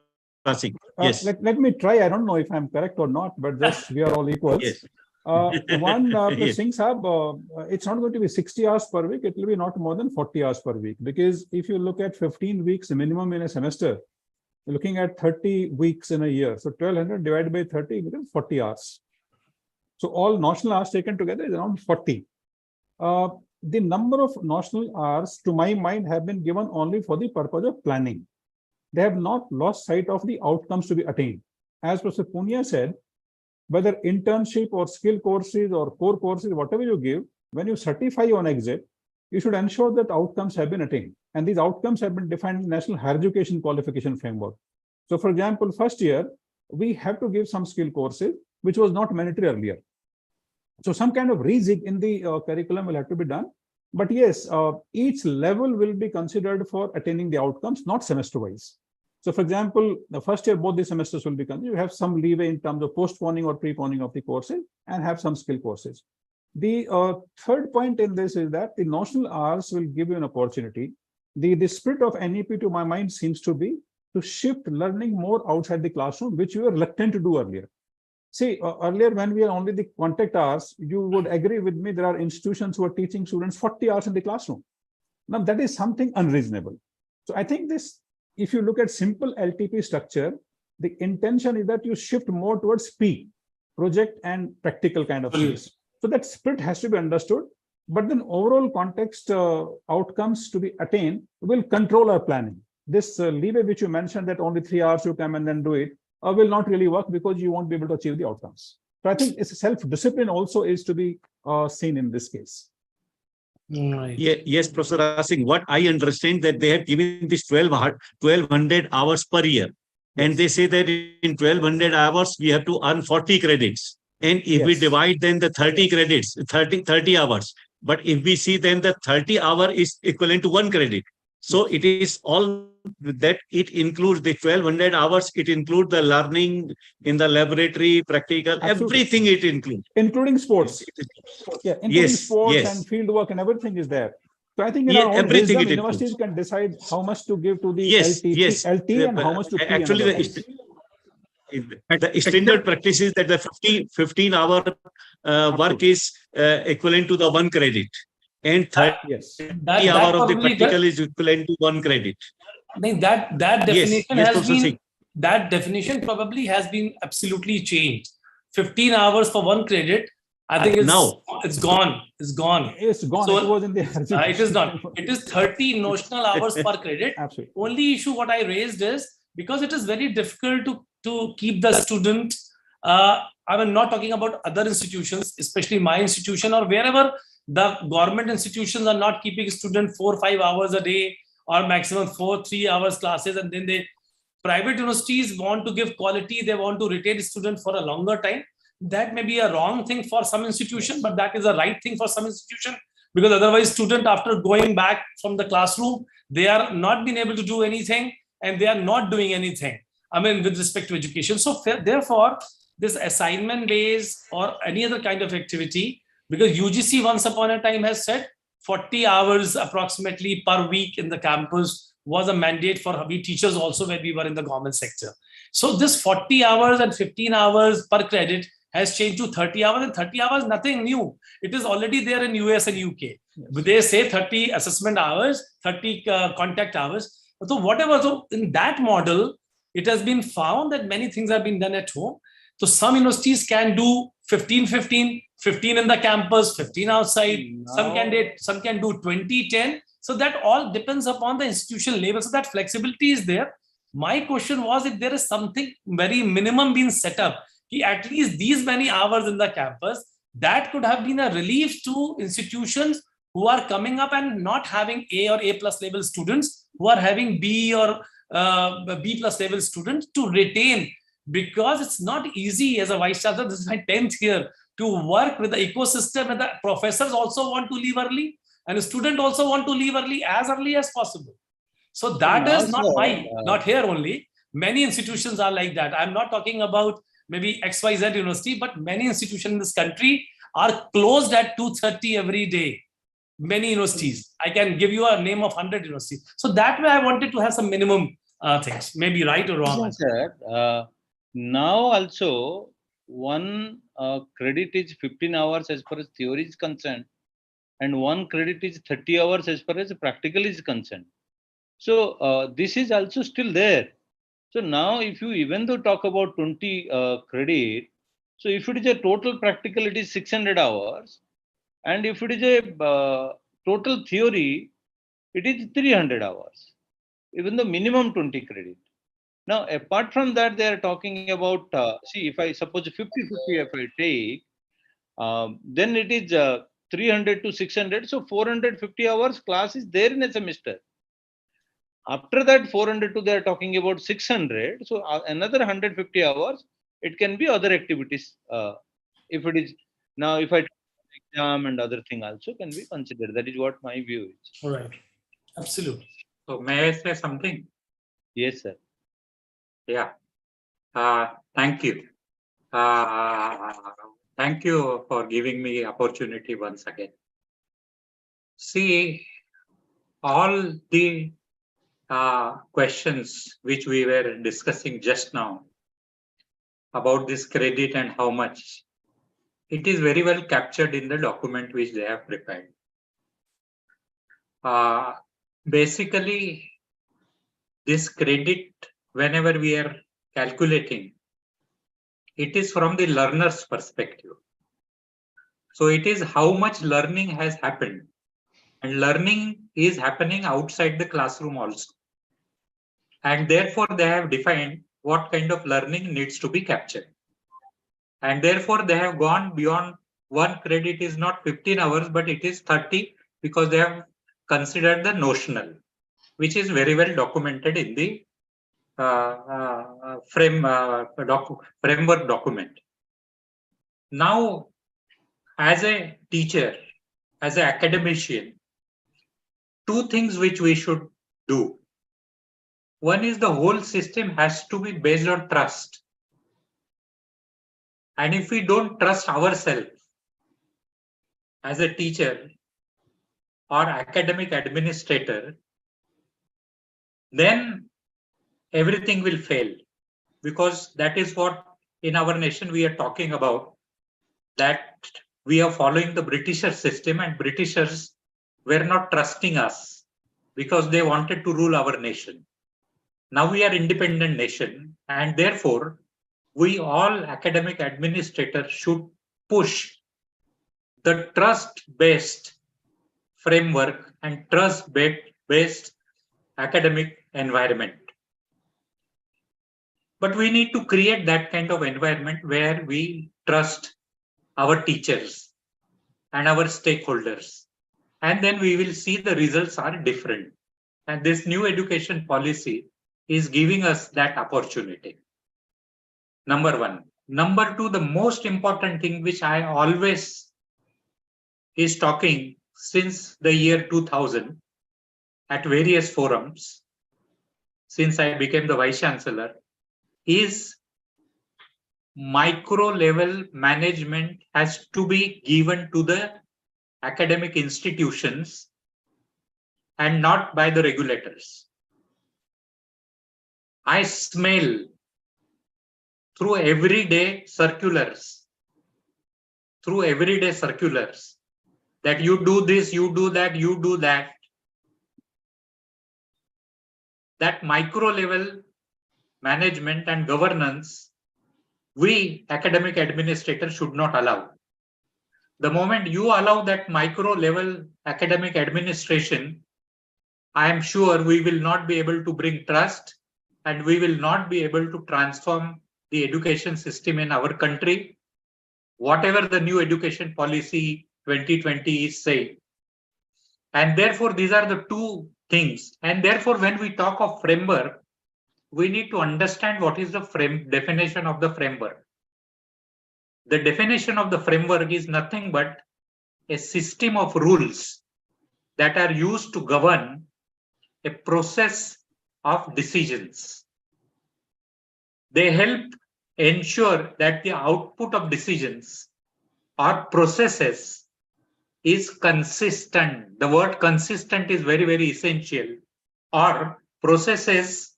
Rasing. Yes. Let me try. I don't know if I'm correct or not, but just we are all equals. Yes. Yes. Singh Sahab, it's not going to be 60 hours per week. It will be not more than 40 hours per week. Because if you look at 15 weeks minimum in a semester, you're looking at 30 weeks in a year. So 1200 divided by 30 becomes 40 hours. So all national hours taken together is around 40. The number of national hours, to my mind, have been given only for the purpose of planning. They have not lost sight of the outcomes to be attained. As Professor Punia said, whether internship or skill courses or core courses, whatever you give, when you certify on exit, you should ensure that outcomes have been attained. And these outcomes have been defined in the National Higher Education Qualification Framework. So for example, first year, we have to give some skill courses, which was not mandatory earlier. So some kind of rejig in the curriculum will have to be done. But yes, each level will be considered for attaining the outcomes, not semester-wise. So for example, the first year, both the semesters will be considered. You have some leeway in terms of postponing or preponing of the courses and have some skill courses. The third point in this is that the national hours will give you an opportunity. The spirit of NEP, to my mind, seems to be to shift learning more outside the classroom, which we were reluctant to do earlier. See, earlier when we are only the contact hours, you would agree with me, there are institutions who are teaching students 40 hours in the classroom. Now that is something unreasonable. So I think this, if you look at simple LTP structure, the intention is that you shift more towards P, project and practical kind of skills. So that spirit has to be understood, but then overall context outcomes to be attained will control our planning. This leeway which you mentioned, that only 3 hours you come and then do it, will not really work because you won't be able to achieve the outcomes. So I think it's self-discipline also is to be seen in this case. Right. Yeah, yes, Professor Rasing, what I understand that they have given this 1200 hours per year. And they say that in 1200 hours, we have to earn 40 credits. And if we divide then the 30 credits, 30 hours. But if we see then the 30 hour is equivalent to 1 credit. So it is all that it includes the 1200 hours. It includes the learning in the laboratory, practical, everything it includes. Including sports. Yeah, including sports and field work and everything is there. So I think in our own wisdom, universities can decide how much to give to the LT and how much to P. Actually, the standard practice is that the 15 hour work is equivalent to the 1 credit. And 30 hours of the practical is equivalent to 1 credit. I think that definition has been, that definition probably has been absolutely changed. 15 hours for 1 credit, I think it's gone. It's gone. It's gone. So, it was in the it is not. It is 30 notional hours per credit. Absolutely. Only issue what I raised is because it is very difficult to keep the student I'm not talking about other institutions, especially my institution or wherever the government institutions are not keeping students 4 or 5 hours a day or maximum 3 hours classes, and then they private universities want to give quality, they want to retain students for a longer time. That may be a wrong thing for some institution, but that is a right thing for some institution, because otherwise student after going back from the classroom, they are not being able to do anything and they are not doing anything, I mean, with respect to education. So therefore, this assignment based or any other kind of activity, because UGC once upon a time has said 40 hours approximately per week in the campus was a mandate for we teachers also when we were in the government sector. So this 40 hours and 15 hours per credit has changed to 30 hours, and 30 hours, nothing new. It is already there in US and UK. Yes. They say 30 assessment hours, 30 contact hours. So whatever, so in that model, it has been found that many things have been done at home. So some universities can do 15 in the campus, 15 outside. No. Some can do 20-10. So that all depends upon the institution level. So that flexibility is there. My question was, if there is something very minimum being set up, at least these many hours in the campus, that could have been a relief to institutions who are coming up and not having A or A+ level students, who are having B or B+ level students to retain, because it's not easy as a vice chancellor. This is my 10th year to work with the ecosystem, and the professors also want to leave early and the student also want to leave early as possible. So that is not not here only. Many institutions are like that. I'm not talking about maybe XYZ university, but many institutions in this country are closed at 2:30 every day. Many universities. I can give you a name of 100 universities. So that way I wanted to have some minimum things, maybe right or wrong. Yes, sir. Now also one credit is 15 hours as far as theory is concerned, and one credit is 30 hours as far as practical is concerned. So this is also still there. So now if you even though talk about 20 credit, so if it is a total practical, it is 600 hours. And if it is a total theory, it is 300 hours, even the minimum 20 credit. Now, apart from that, they are talking about, see, if I suppose 50-50, if I take, then it is 300 to 600. So 450 hours class is there in a semester. After that 400 to, they are talking about 600. So another 150 hours, it can be other activities. If it is, now if I exam and other thing also can be considered. That is what my view is. All right. Absolutely. So may I say something? Yes, sir. Yeah. Thank you. Thank you for giving me opportunity once again. See, all the questions which we were discussing just now about this credit and how much, it is very well captured in the document which they have prepared. Basically, this credit, whenever we are calculating, it is from the learner's perspective. So it is how much learning has happened, and learning is happening outside the classroom also. And therefore, they have defined what kind of learning needs to be captured. And therefore, they have gone beyond one credit is not 15 hours, but it is 30, because they have considered the notional, which is very well documented in the framework document. Now, as a teacher, as an academician, two things which we should do. One is the whole system has to be based on trust. And if we don't trust ourselves as a teacher or academic administrator, then everything will fail, because that is what in our nation we are talking about, that we are following the Britisher system, and Britishers were not trusting us because they wanted to rule our nation. Now we are independent nation, and therefore we all academic administrators should push the trust-based framework and trust-based academic environment. But we need to create that kind of environment where we trust our teachers and our stakeholders. And then we will see the results are different. And this new education policy is giving us that opportunity. Number one. Number two, the most important thing which I always is talking since the year 2000 at various forums, since I became the Vice Chancellor, is micro level management has to be given to the academic institutions and not by the regulators. I smell through everyday circulars that you do this, you do that, you do that. That micro level management and governance, we academic administrators should not allow. The moment you allow that micro level academic administration, I am sure we will not be able to bring trust and we will not be able to transform the education system in our country, whatever the new education policy 2020 is saying. And therefore, these are the two things. And therefore, when we talk of framework, we need to understand what is the definition of the framework. The definition of the framework is nothing but a system of rules that are used to govern a process of decisions. They help ensure that the output of decisions or processes is consistent. The word consistent is very, very essential. Or processes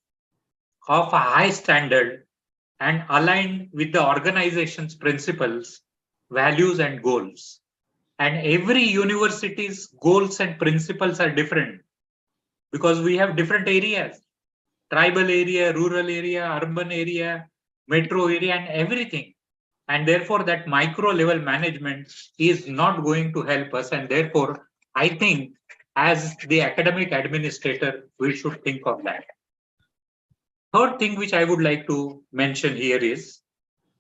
of a high standard and aligned with the organization's principles, values, and goals. And every university's goals and principles are different because we have different areas, tribal area, rural area, urban area, metro area, and everything. And therefore, that micro level management is not going to help us. And therefore, I think as the academic administrator, we should think of that. Third thing which I would like to mention here is,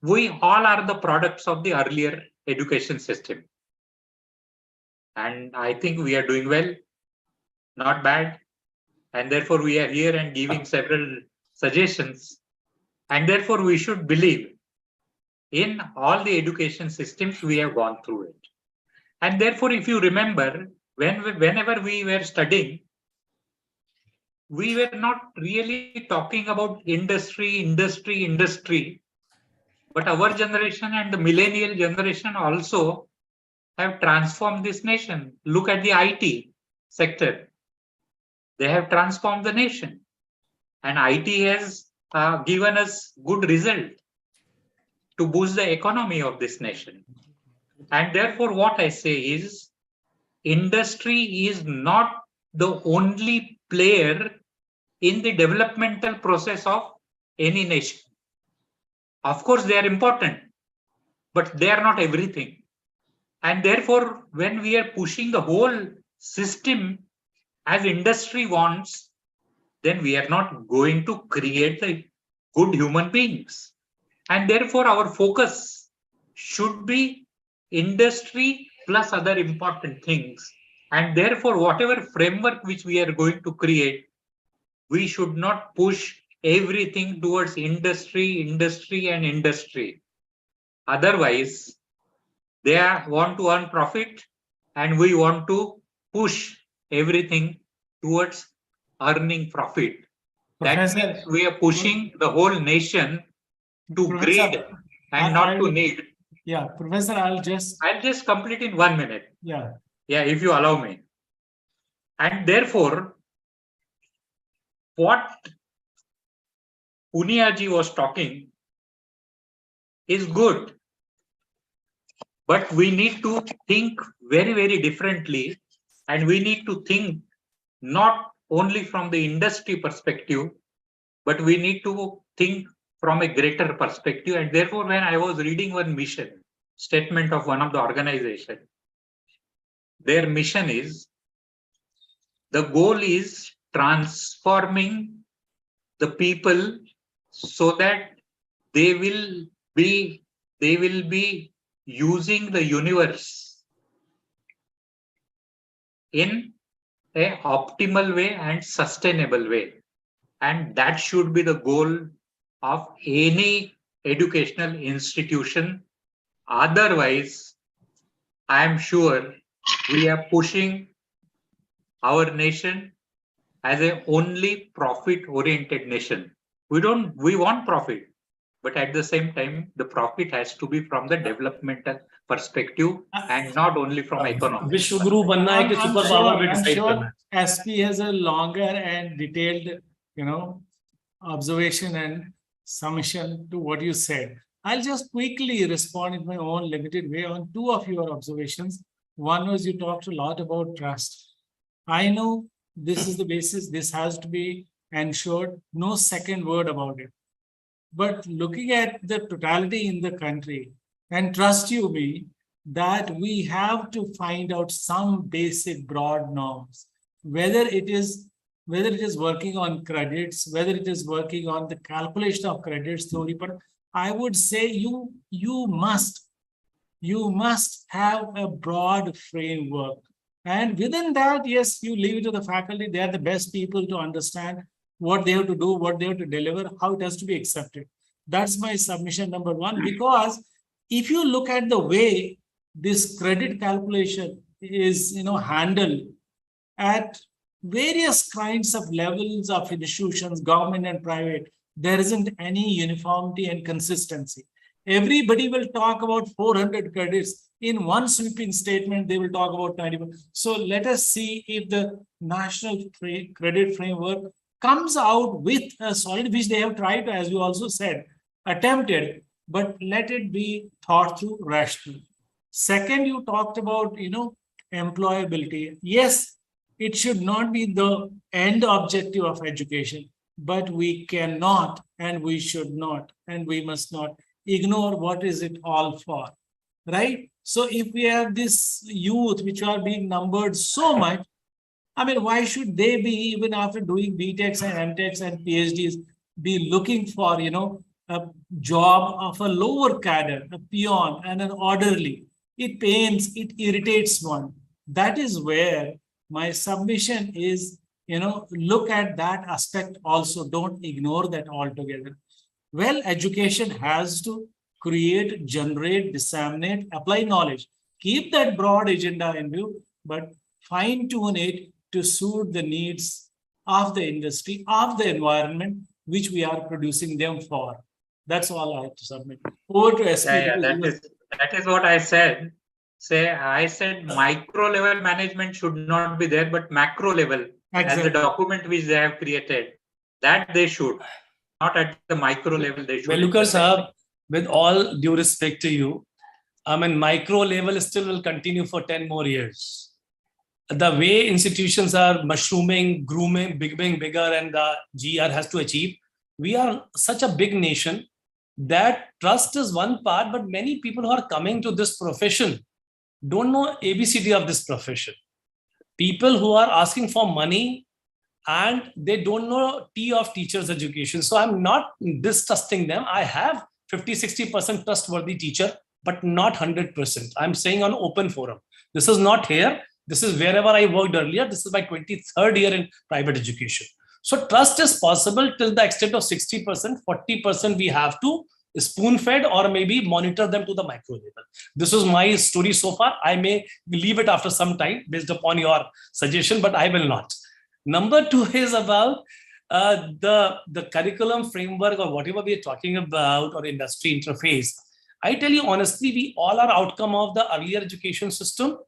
we all are the products of the earlier education system. And I think we are doing well, not bad. And therefore, we are here and giving several suggestions. And therefore, we should believe in all the education systems we have gone through it. And therefore, if you remember, whenever we were studying, we were not really talking about industry, but our generation and the millennial generation also have transformed this nation. Look at the IT sector. They have transformed the nation. And IT has given us good result to boost the economy of this nation. And therefore, what I say is, industry is not the only player in the developmental process of any nation. Of course, they are important, but they are not everything. And therefore, when we are pushing the whole system as industry wants, then we are not going to create the good human beings. And therefore, our focus should be industry plus other important things. And therefore, whatever framework which we are going to create, we should not push everything towards industry. Otherwise, they want to earn profit and we want to push everything towards earning profit. That means we are pushing the whole nation to greed and not to need. Yeah, Professor, I'll just complete in 1 minute. Yeah, if you allow me. And therefore, what Puniaji was talking is good, but we need to think very, very differently, and we need to think not only from the industry perspective, but we need to think from a greater perspective. And therefore, when I was reading one mission statement of one of the organization, their mission is, the goal is transforming the people so that they will be using the universe in a optimal way and sustainable way. And that should be the goal of any educational institution. Otherwise, I am sure we are pushing our nation as a only profit oriented nation. We want profit, but at the same time, the profit has to be from the developmental perspective and not only from economic. विश्व गुरु बनना है कि super power में I'm decide sure करना है. SP has a longer and detailed, observation and summation to what you said. I'll just quickly respond in my own limited way on two of your observations. One was you talked a lot about trust. I know this is the basis, this has to be ensured, no second word about it. But looking at the totality in the country, and trust you me, that we have to find out some basic broad norms, whether it is working on credits, whether it is working on the calculation of credits theory, but I would say you must have a broad framework. And within that, yes, you leave it to the faculty. They are the best people to understand what they have to do, what they have to deliver, how it has to be accepted. That's my submission number one, because if you look at the way this credit calculation is, handled at various kinds of levels of institutions, government and private, there isn't any uniformity and consistency. Everybody will talk about 400 credits. In one sweeping statement, they will talk about 91. So let us see if the national credit framework comes out with a solid, which they have tried, as you also said, attempted, but let it be thought through rationally. Second, you talked about, employability. Yes, it should not be the end objective of education, but we cannot and we should not and we must not ignore what is it all for, right? So if we have this youth which are being numbered so much, I mean, why should they be, even after doing BTechs and MTechs and PhDs, be looking for, a job of a lower cadre, a peon and an orderly? It pains, it irritates one. That is where my submission is, look at that aspect also. Don't ignore that altogether. Well, education has to create, generate, disseminate, apply knowledge. Keep that broad agenda in view, but fine-tune it to suit the needs of the industry, of the environment, which we are producing them for. That's all I have to submit. Over to SP. That is what I said. I said micro level management should not be there, but macro level, exactly. As the document which they have created, that they should. Not at the micro level, they should. Well, Lucas, sir, with all due respect to you, I mean, micro level still will continue for 10 more years. The way institutions are mushrooming, grooming, becoming bigger, and the GR has to achieve, we are such a big nation that trust is one part, but many people who are coming to this profession don't know ABCD of this profession. People who are asking for money and they don't know T of teachers education. So I'm not distrusting them. I have 50-60% trustworthy teacher, but not 100%. I'm saying on open forum. This is not here. This is wherever I worked earlier. This is my 23rd year in private education. So trust is possible till the extent of 60%, 40% we have to spoon-fed or maybe monitor them to the micro level. This is my story so far. I may leave it after some time based upon your suggestion, but I will not. Number two is about the curriculum framework or whatever we are talking about, or industry interface. I tell you honestly, we all are outcome of the earlier education system.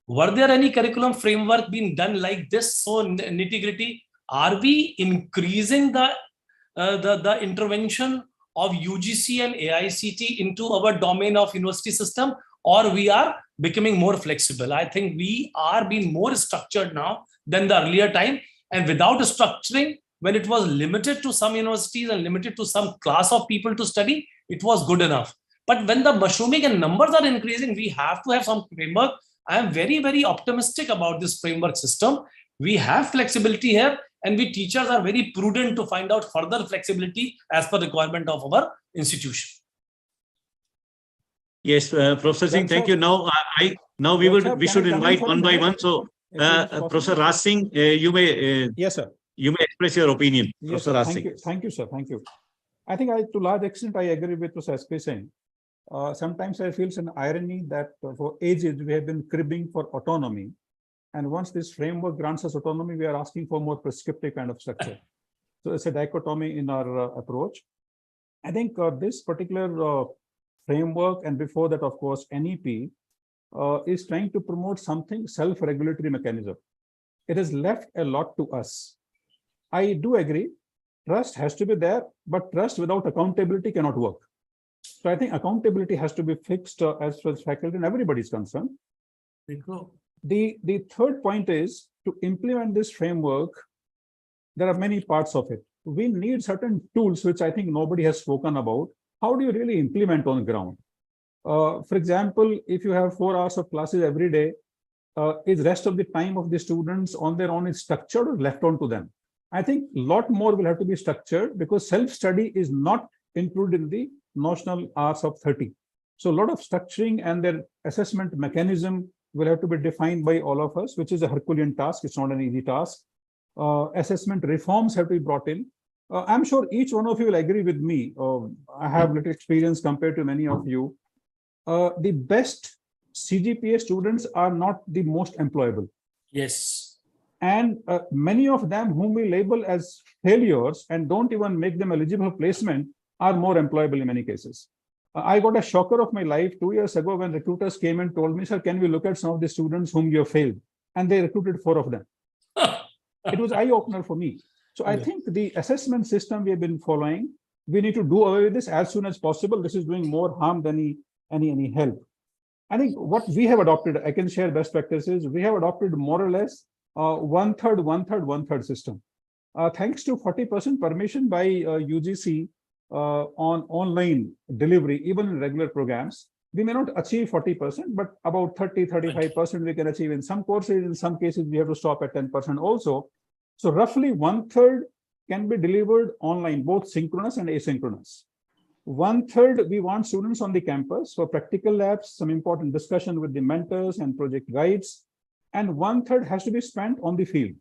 Were there any curriculum framework being done like this, so nitty-gritty? Are we increasing the intervention of UGC and AICT into our domain of university system, or we are becoming more flexible? I think we are being more structured now than the earlier time. And without structuring, when it was limited to some universities and limited to some class of people to study, it was good enough. But when the mushrooming and numbers are increasing, we have to have some framework. I am very, very optimistic about this framework system. We have flexibility here. and we teachers are very prudent to find out further flexibility as per requirement of our institution. Yes, Professor Singh, thank you. Now, we should invite one by one. So, Professor Raj Singh, you may yes, sir. You may express your opinion, Yes, Professor sir. Raj Thank Singh. you. Thank you, sir. Thank you. I think to large extent, I agree with Professor S.K. saying. Sometimes I feel an irony that for ages we have been cribbing for autonomy. And once this framework grants us autonomy, we are asking for more prescriptive kind of structure. So it's a dichotomy in our approach. I think this particular framework, and before that, of course, NEP, is trying to promote something self-regulatory mechanism. It has left a lot to us. I do agree, trust has to be there, but trust without accountability cannot work. So I think accountability has to be fixed as far as faculty and everybody is concerned. The third point is to implement this framework. There are many parts of it. We need certain tools, which I think nobody has spoken about. How do you really implement on the ground? For example, if you have 4 hours of classes every day, is rest of the time of the students on their own is structured or left on to them? I think a lot more will have to be structured because self-study is not included in the notional hours of 30. So a lot of structuring and their assessment mechanism will have to be defined by all of us, which is a Herculean task. It's not an easy task. Assessment reforms have to be brought in. I'm sure each one of you will agree with me. I have little experience compared to many of you. The best CGPA students are not the most employable. Yes. And many of them whom we label as failures and don't even make them eligible for placement are more employable in many cases. I got a shocker of my life 2 years ago when recruiters came and told me, sir, can we look at some of the students whom you have failed? And they recruited 4 of them. It was eye-opener for me. So I think the assessment system we have been following, we need to do away with this as soon as possible. This is doing more harm than any help. I think what we have adopted, I can share best practices. We have adopted more or less 1/3, 1/3, 1/3 system. Thanks to 40% permission by UGC on online delivery, even in regular programs, we may not achieve 40%, but about 30, 35% we can achieve in some courses. In some cases, we have to stop at 10% also. So roughly 1/3 can be delivered online, both synchronous and asynchronous. 1/3 we want students on the campus for practical labs, some important discussion with the mentors and project guides, and 1/3 has to be spent on the field.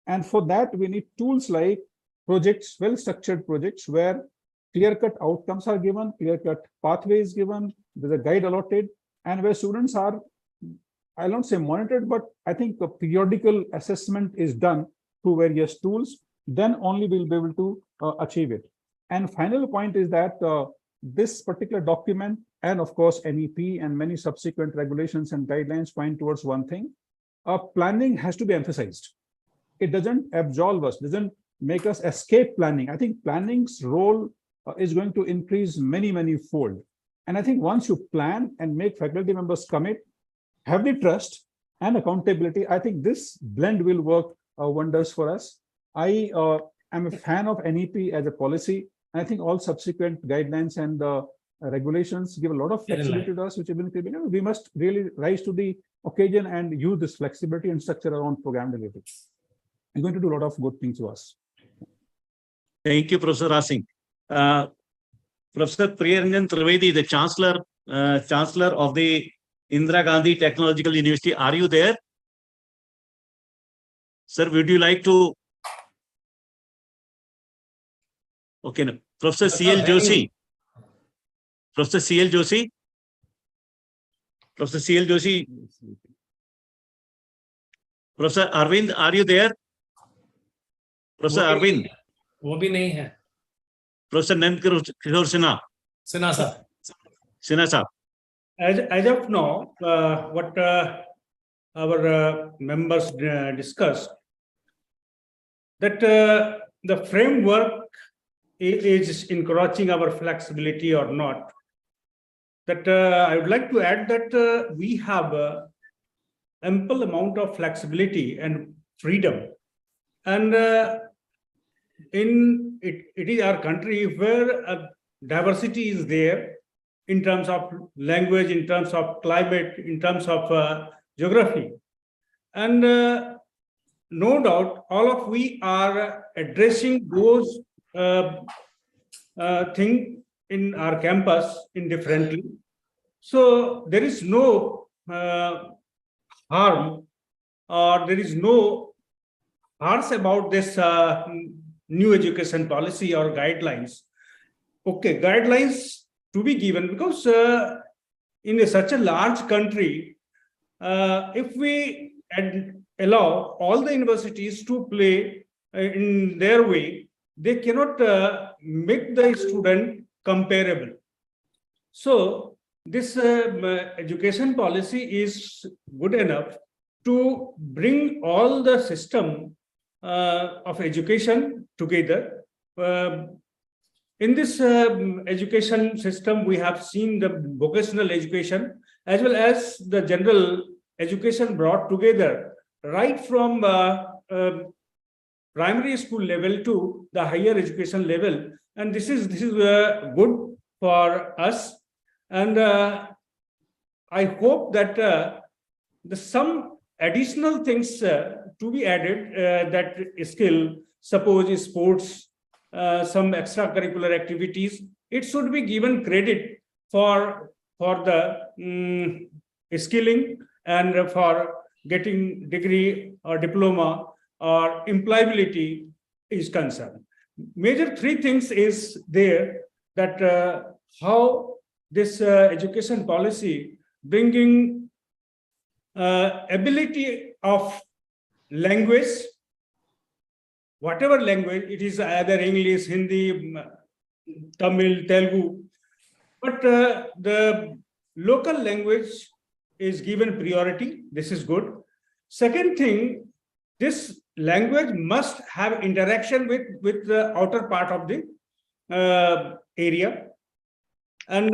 And for that, we need tools like projects, well-structured projects where clear-cut outcomes are given, clear-cut pathways given, there's a guide allotted, and where students are, I don't say monitored, but I think a periodical assessment is done through various tools, then only we'll be able to achieve it. And final point is that this particular document, and of course NEP and many subsequent regulations and guidelines point towards one thing, planning has to be emphasized. It doesn't absolve us, doesn't make us escape planning. I think planning's role is going to increase many fold. And I think once you plan and make faculty members commit, have the trust and accountability, I think this blend will work wonders for us. I am a fan of NEP as a policy. I think all subsequent guidelines and regulations give a lot of flexibility to us, which have been given. We must really rise to the occasion and use this flexibility and structure around program delivery. It's going to do a lot of good things to us. Thank you, Professor Raj Singh. Professor Priyaranjan Trivedi, the Chancellor of the Indira Gandhi Technological University. Are you there? Sir, would you like to? Okay, no. Professor C.L. Joshi. Professor C.L. Joshi. Professor C.L. Joshi. Professor Arvind, are you there? Professor Arvind. वो भी नहीं है. Professor Nand Kishore Sinha. Sinha sir. Sinha sir. As of now, what our members discussed, that the framework is encroaching our flexibility or not. That I would like to add that we have ample amount of flexibility and freedom, and it is our country where diversity is there in terms of language, in terms of climate, in terms of geography, and no doubt, all of we are addressing those things in our campus indifferently. So there is no harm, or there is no harsh about this new education policy or guidelines. Okay, guidelines to be given, because in such a large country, if we allow all the universities to play in their way, they cannot make the student comparable. So this education policy is good enough to bring all the system of education together. In this education system, we have seen the vocational education as well as the general education brought together, right from primary school level to the higher education level, and this is good for us. And I hope that some additional things to be added, that skill, suppose sports, some extracurricular activities, it should be given credit for the skilling and for getting degree or diploma or employability is concerned. Major three things is there, that how this education policy bringing ability of language, whatever language it is, either English, Hindi, Tamil, Telugu, but the local language is given priority. This is good. Second thing, this language must have interaction with the outer part of the area. And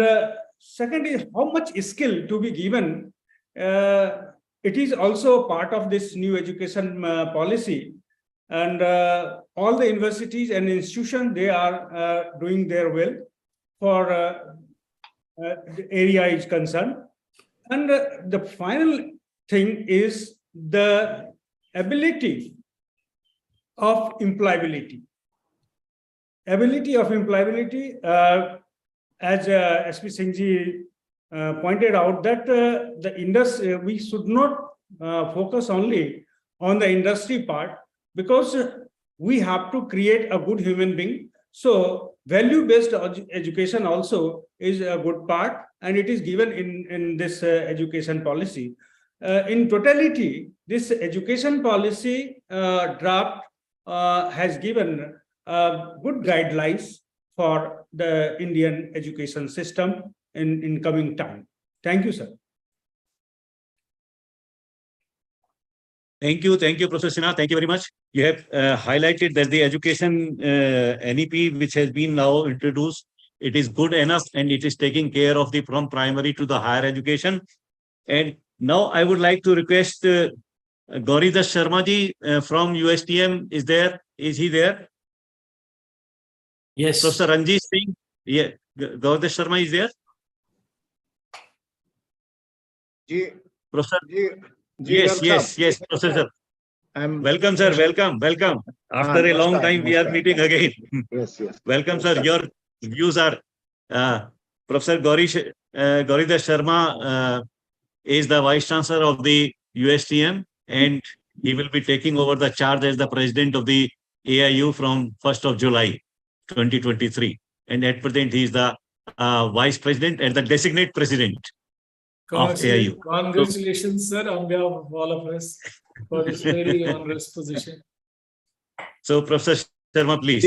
second is how much skill to be given. It is also part of this new education policy. And all the universities and institutions, they are doing their well for the area is concerned. And the final thing is the ability of employability. Ability of employability, as SP Singhji pointed out, that the industry, we should not focus only on the industry part, because we have to create a good human being. So value-based education also is a good part, and it is given in this education policy. In totality, this education policy draft has given good guidelines for the Indian education system in coming time. Thank you, sir. Thank you, Professor Sinha. Thank you very much. You have highlighted that the education NEP, which has been now introduced, it is good enough, and it is taking care of the from primary to the higher education. And now I would like to request Gauridas Sharma ji from USTM. Is he there? Yes. Professor Ranjit Singh. Yeah, Gauridas Sharma is there. Professor. Yes, Professor. Welcome, sir. Welcome. After a long time, we are meeting again. Yes. Welcome, sir. Your views are Professor Gauridas Sharma is the Vice Chancellor of the USTM, and he will be taking over the charge as the President of the AIU from 1st of July, 2023. And at present, he is the Vice President and the Designate President of AIU. Congratulations, sir, on behalf of all of us for this very onerous position. So, Professor Sharma, please.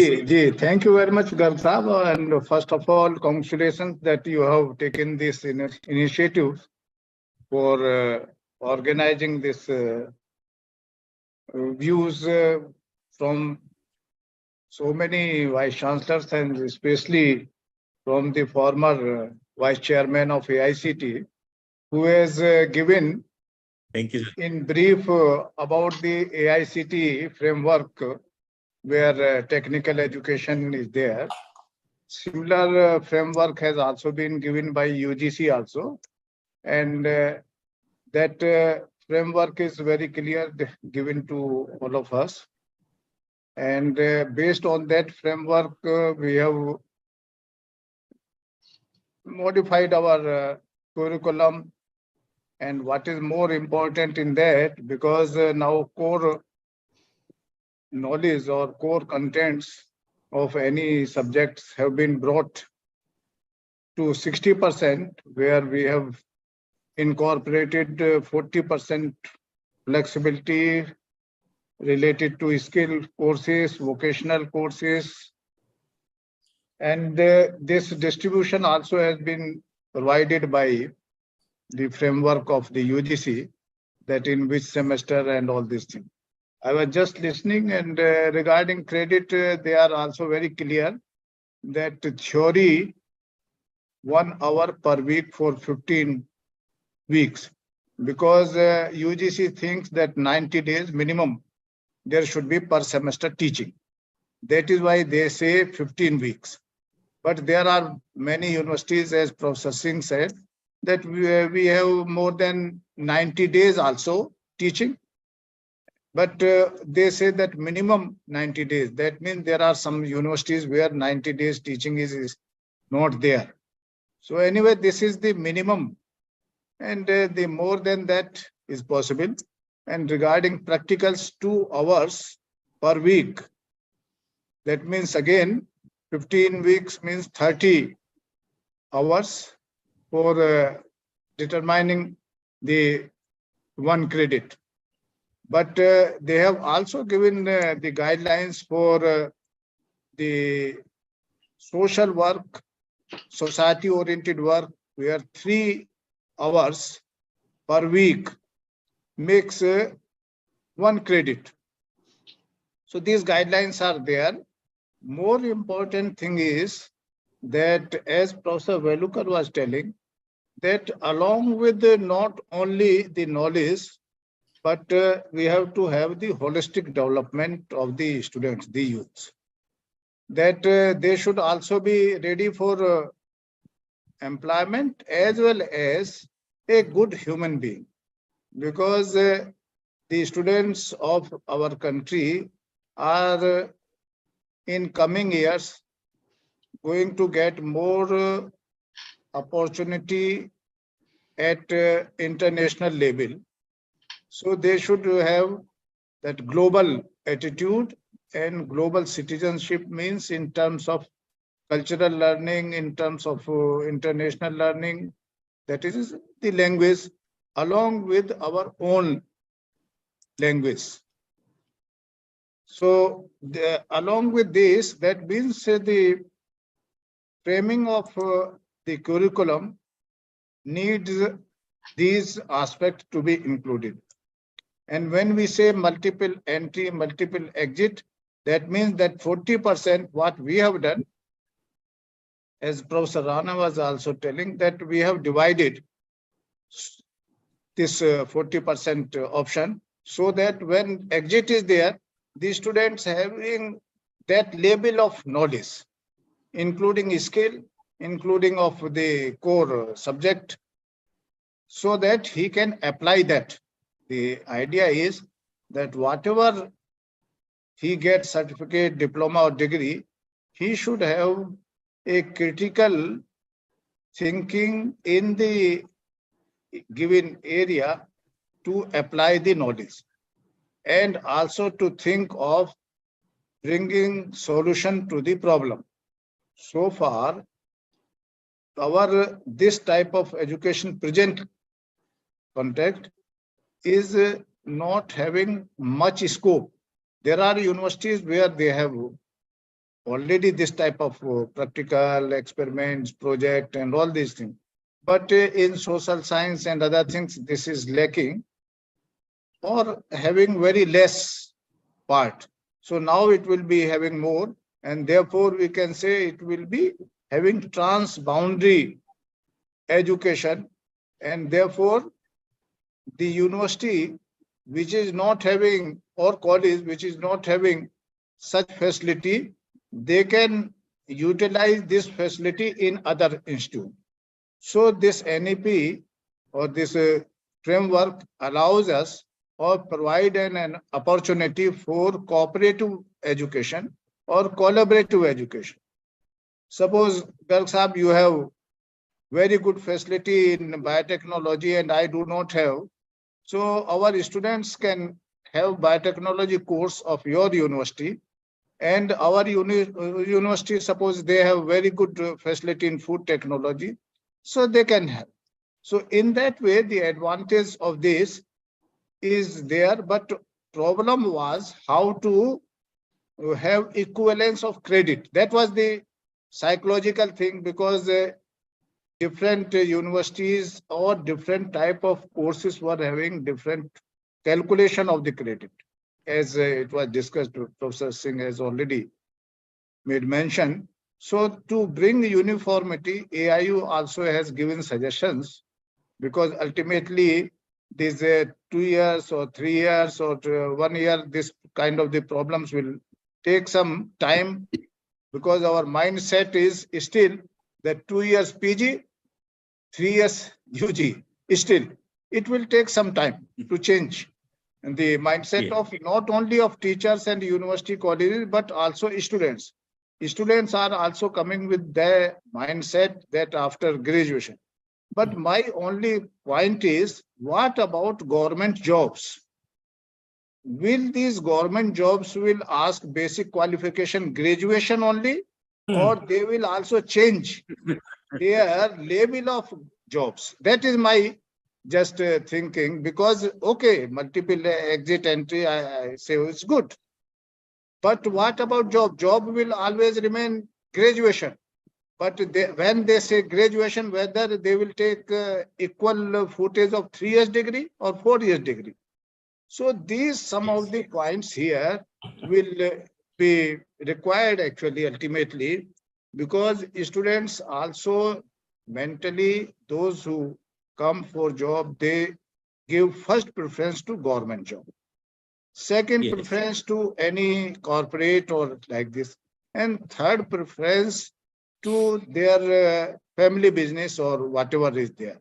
Thank you very much, Garg Sahab. And first of all, congratulations that you have taken this initiative for organizing this views from so many vice chancellors, and especially from the former vice chairman of AICT, who has given Thank you, sir. in brief about the AICT framework, where technical education is there. Similar framework has also been given by UGC also, and that framework is very clear, given to all of us. And based on that framework, we have modified our curriculum. And what is more important in that, because now core knowledge or core contents of any subjects have been brought to 60%, where we have incorporated 40% flexibility related to skill courses, vocational courses. And this distribution also has been provided by the framework of the UGC, that in which semester and all these things. I was just listening, and regarding credit, they are also very clear that theory 1 hour per week for 15 weeks, because UGC thinks that 90 days minimum there should be per semester teaching. That is why they say 15 weeks. But there are many universities, as Professor Singh said, that we have more than 90 days also teaching. But they say that minimum 90 days. That means there are some universities where 90 days teaching is not there. So anyway, this is the minimum. And the more than that is possible. And regarding practicals, 2 hours per week. That means again, 15 weeks means 30 hours for determining the 1 credit. But they have also given the guidelines for the social work, society-oriented work, where 3 hours per week makes 1 credit. So these guidelines are there. More important thing is that, as Professor Velukar was telling, that along with not only the knowledge, but we have to have the holistic development of the students, the youths. That they should also be ready for employment as well as a good human being. Because the students of our country are in coming years going to get more opportunity at international level. So they should have that global attitude, and global citizenship means in terms of cultural learning, in terms of international learning, that is the language, along with our own language. So along with this, that means the framing of the curriculum needs these aspects to be included. And when we say multiple entry, multiple exit, that means that 40% what we have done, as Professor Rana was also telling, that we have divided this 40% option, so that when exit is there, the students having that level of knowledge, including skill, including of the core subject, so that he can apply that. The idea is that whatever he gets, certificate, diploma or degree, he should have a critical thinking in the given area to apply the knowledge, and also to think of bringing solution to the problem. So far, our this type of education present context is not having much scope. There are universities where they have already this type of practical experiments, project, and all these things. But in social science and other things, this is lacking or having very less part. So now it will be having more, and therefore we can say it will be having transboundary education, and therefore the university which is not having, or college which is not having such facility, they can utilize this facility in other institute. So this NEP or this framework allows us or provide an opportunity for cooperative education or collaborative education. Suppose, Garg Sahab, you have very good facility in biotechnology and I do not have. So our students can have biotechnology course of your university, and our university, suppose they have very good facility in food technology, so they can have. So in that way, the advantage of this is there, but problem was how to have equivalence of credit. That was the psychological thing, because different universities or different type of courses were having different calculation of the credit. As it was discussed, Professor Singh has already made mention. So to bring uniformity, AIU also has given suggestions, because ultimately these 2 years or 3 years or 1 year, this kind of the problems will take some time, because our mindset is still that 2 years PG, 3 years UG. Still, it will take some time to change the mindset of not only of teachers and university colleges, but also students. Students are also coming with their mindset that after graduation. But my only point is, what about government jobs? Will these government jobs will ask basic qualification graduation only, or they will also change their level of jobs? That is my just thinking, because okay, multiple exit entry, I say it's good. But what about job? Job will always remain graduation. But when they say graduation, whether they will take equal footage of 3 years degree or 4 years degree. So these some of the points here will be required actually ultimately, because students also mentally, those who come for job, they give first preference to government job. Second preference to any corporate or like this. And third preference to their family business or whatever is there.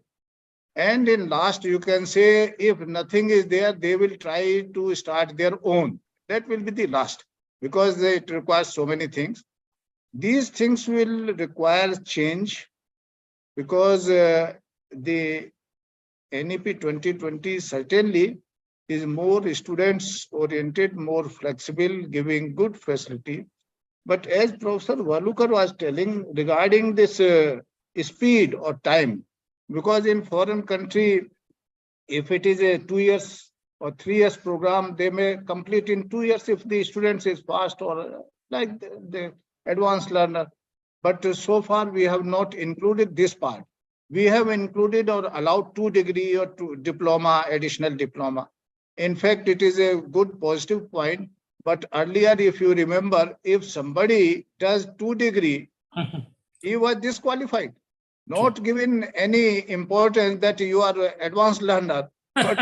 And in last, you can say, if nothing is there, they will try to start their own. That will be the last, because it requires so many things. These things will require change, because the NEP 2020 certainly is more students oriented, more flexible, giving good facility. But as Professor Walukar was telling regarding this speed or time, because in foreign country, if it is a 2 years or 3 years program, they may complete in 2 years if the students is fast or like the advanced learner. But so far we have not included this part. We have included or allowed 2 degree or 2 diploma, additional diploma. In fact, it is a good positive point. But earlier, if you remember, if somebody does 2 degree, he was disqualified, not given any importance that you are an advanced learner, but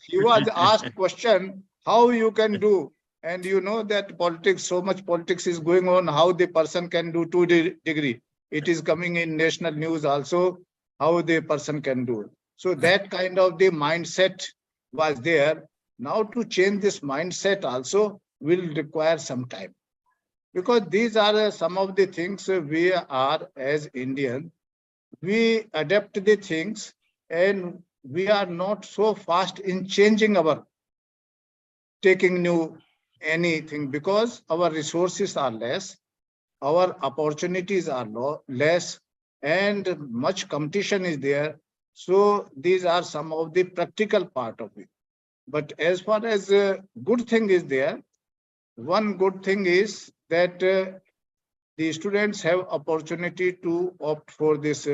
he was asked question, how you can do. And you know that politics, so much politics is going on, how the person can do 2 degree. It is coming in national news also, how the person can do. So that kind of the mindset was there. Now to change this mindset also will require some time, because these are some of the things we are as Indian, we adapt the things and we are not so fast in changing our taking new anything, because our resources are less, our opportunities are less, and much competition is there. So these are some of the practical part of it. But as far as good thing is there, one good thing is that the students have opportunity to opt for this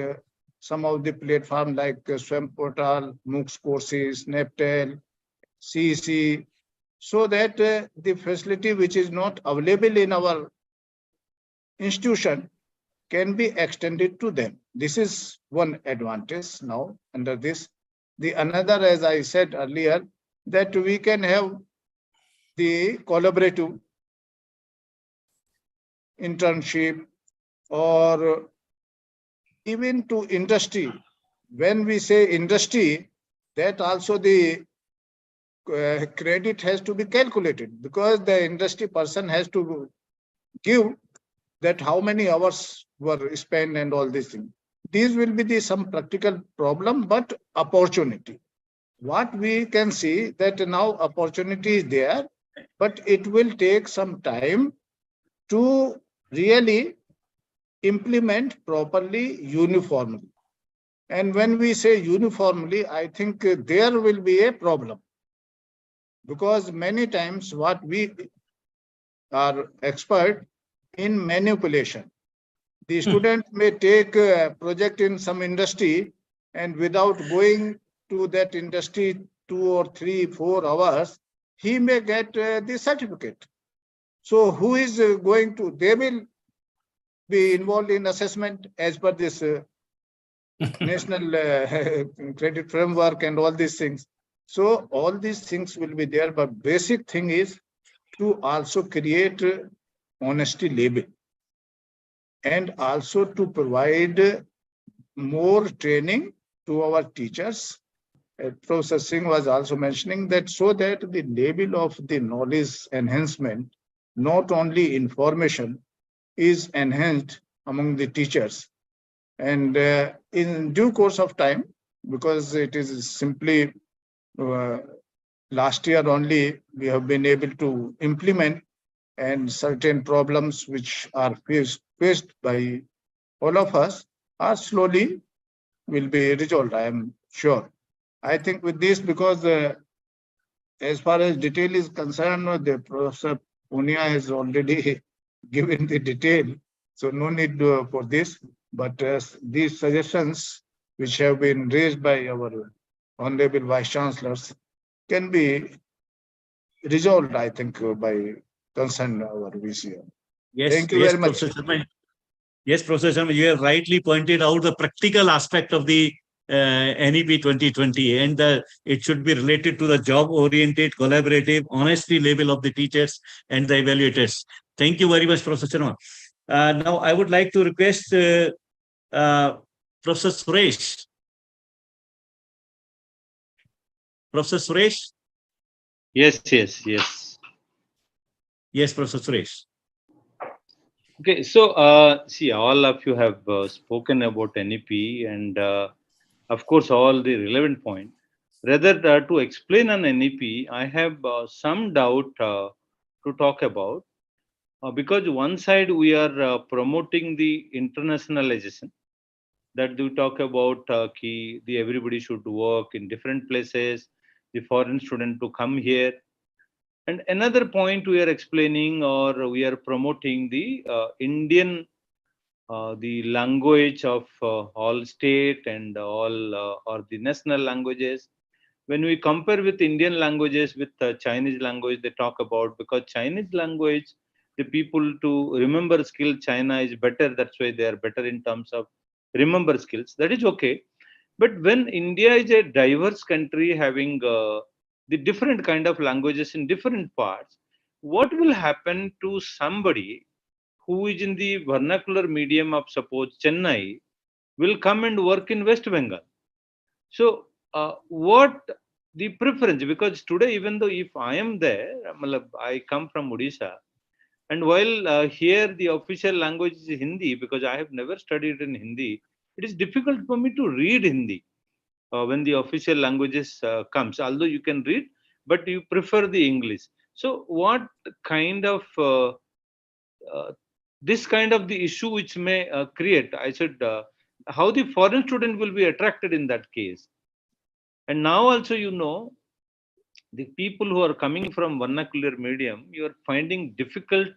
some of the platform like SWAM portal, MOOCs courses, NAPTEL, CEC, so that the facility which is not available in our institution can be extended to them. This is one advantage now under this. The another, as I said earlier, that we can have the collaborative internship or even to industry. When we say industry, that also the credit has to be calculated, because the industry person has to give that how many hours were spent and all these things. These will be some practical problem, but opportunity. What we can see that now opportunity is there, but it will take some time to really implement properly, uniformly. And when we say uniformly, I think there will be a problem, because many times what we are expert in manipulation. The student may take a project in some industry, and without going to that industry 2 or 3, 4 hours, he may get the certificate. So who is going to, they will be involved in assessment as per this national credit framework and all these things. So all these things will be there, but basic thing is to also create honesty label, and also to provide more training to our teachers. Professor Singh was also mentioning that, so that the level of the knowledge enhancement, not only information, is enhanced among the teachers. And in due course of time, because it is simply last year only we have been able to implement, and certain problems which are faced by all of us are slowly will be resolved, I am sure. I think with this, because as far as detail is concerned, the Professor Punia has already given the detail, so no need for this. But these suggestions which have been raised by our Honorable Vice Chancellors can be resolved, I think, by concerned our VCO. Yes, Thank you yes, very much. Professor Sharma. Yes, Professor Sharma, you have rightly pointed out the practical aspect of the NEP 2020, and it should be related to the job-oriented, collaborative, honesty level of the teachers and the evaluators. Thank you very much, Professor Sharma. Now, I would like to request Professor Suresh. Professor Suresh? Yes, yes, yes. Yes, Professor Suresh. Okay, so see, all of you have spoken about NEP, and of course, all the relevant point. Rather, to explain an NEP, I have some doubt to talk about, because one side we are promoting the internationalization, that we talk about the everybody should work in different places, the foreign student to come here. And another point we are explaining, or we are promoting the Indian, the language of all state and all or the national languages. When we compare with Indian languages with Chinese language, they talk about, because Chinese language, the people to remember skill, China is better. That's why they are better in terms of remember skills. That is okay. But when India is a diverse country having the different kind of languages in different parts, what will happen to somebody who is in the vernacular medium of, suppose, Chennai, will come and work in West Bengal? So what the preference? Because today, even though if I am there, I come from Odisha, and while here the official language is Hindi, because I have never studied in Hindi, it is difficult for me to read Hindi when the official languages comes. Although you can read, but you prefer the English. So what kind of this kind of the issue which may create, I said, how the foreign student will be attracted in that case. And now also, the people who are coming from vernacular medium, you are finding difficult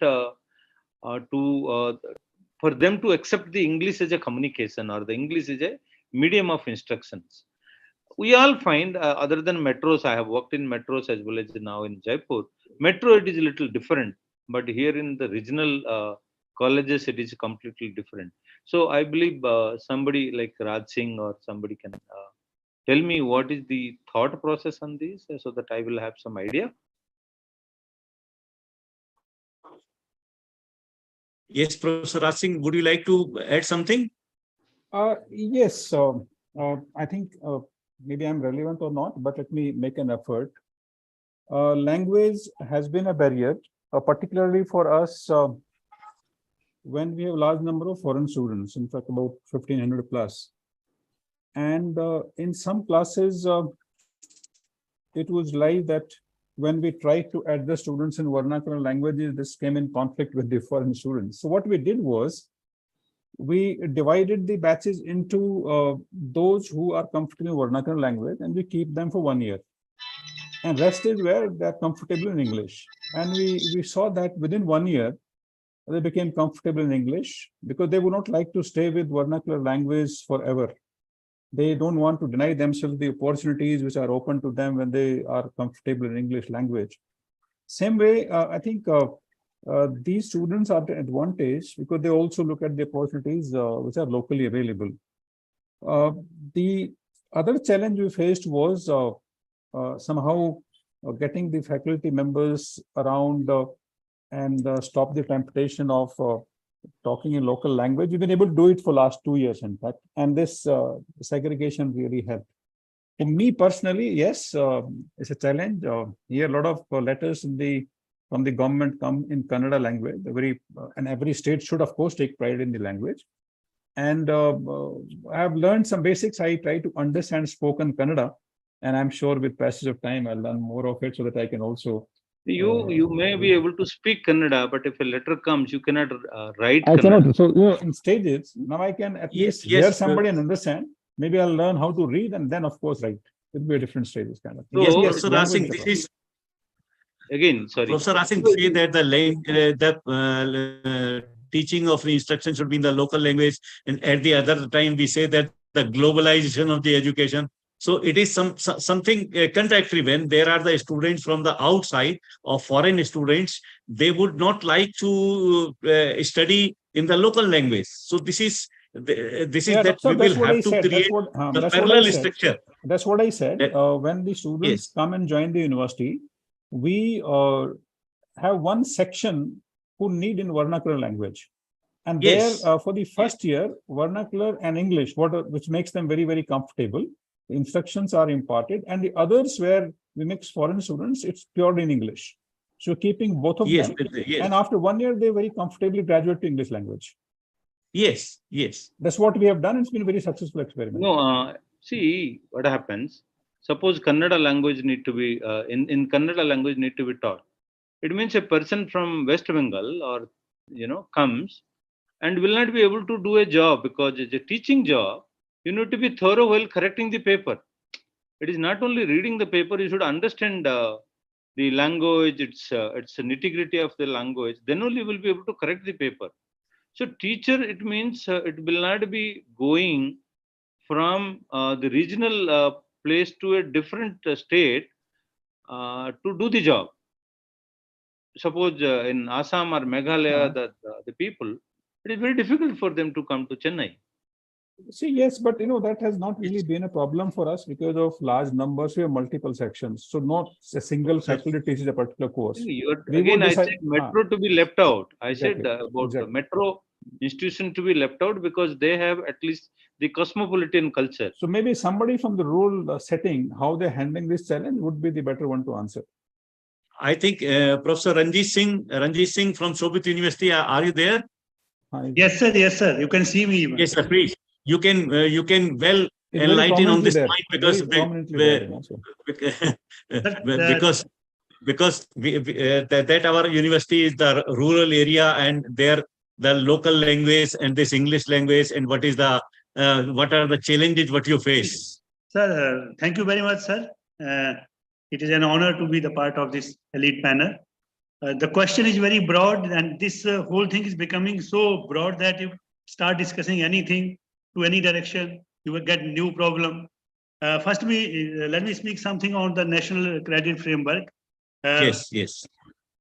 for them to accept the English as a communication, or the English as a medium of instructions. We all find, other than metros, I have worked in metros as well as now in Jaipur. Metro, it is a little different, but here in the regional colleges, it is completely different. So I believe somebody like Raj Singh or somebody can tell me what is the thought process on this, so that I will have some idea. Yes, Professor Raj Singh, would you like to add something? Yes. I think maybe I'm relevant or not, but let me make an effort. Language has been a barrier, particularly for us when we have large number of foreign students, in fact, about 1,500 plus. And in some classes, it was like that when we tried to address students in vernacular languages, this came in conflict with the foreign students. So what we did was, we divided the batches into those who are comfortable in vernacular language, and we keep them for 1 year. And rest is where they're comfortable in English. And we saw that within 1 year, they became comfortable in English because they would not like to stay with vernacular language forever. They don't want to deny themselves the opportunities which are open to them when they are comfortable in English language. Same way, I think these students are the advantage because they also look at the opportunities which are locally available. The other challenge we faced was somehow getting the faculty members around and stop the temptation of talking in local language. We've been able to do it for last 2 years, in fact, and this segregation really helped. For me personally, yes, it's a challenge. Here, a lot of letters from the government come in Kannada language. And every state should, of course, take pride in the language. And I have learned some basics. I try to understand spoken Kannada, and I'm sure with passage of time, I'll learn more of it so that I can also. You may be able to speak Kannada, but if a letter comes, you cannot write I Kannada. cannot. So in stages, now I can at least hear somebody and understand. Maybe I'll learn how to read and then, of course, write. It'll be a different stages kind of. So, Yes, Professor Asing, this is again, sorry. Professor Asing say that the teaching of the instruction should be in the local language, and at the other time we say that the globalization of the education. So it is something contradictory when there are the students from the outside or foreign students. They would not like to study in the local language. So this is that we will have to create the parallel structure. That's what I said. When the students come and join the university, we have one section who need in vernacular language. And there, for the first year, vernacular and English, which makes them very, very comfortable. The instructions are imparted, and the others where we mix foreign students, it's purely in English. So keeping both of them, and after 1 year, they very comfortably graduate to English language. Yes. That's what we have done. It's been a very successful experiment. No, see what happens. Suppose Kannada language need to be in Kannada language need to be taught. It means a person from West Bengal or comes and will not be able to do a job because it's a teaching job. You need to be thorough while correcting the paper. It is not only reading the paper, you should understand the language, its nitty-gritty of the language. Then only you will be able to correct the paper. So teacher, it means it will not be going from the regional place to a different state to do the job. Suppose in Assam or Meghalaya, the people, it is very difficult for them to come to Chennai. See, yes, but that has not really been a problem for us because of large numbers. We have multiple sections, so not a single faculty teaches a particular course. I said metro to be left out. I said about the metro institution to be left out because they have at least the cosmopolitan culture. So maybe somebody from the rural setting, how they're handling this challenge would be the better one to answer. I think Professor Ranjit Singh from Shobhit University, are you there? Hi. Yes, sir. You can see me even. Yes, sir. Please. You can well enlighten on this point because that our university is the rural area and there the local language and this English language, and what are the challenges what you face? Sir, thank you very much, sir. It is an honor to be the part of this elite panel. The question is very broad, and this whole thing is becoming so broad that if start discussing anything to any direction, you will get new problem. First, let me speak something on the National Credit Framework. Yes.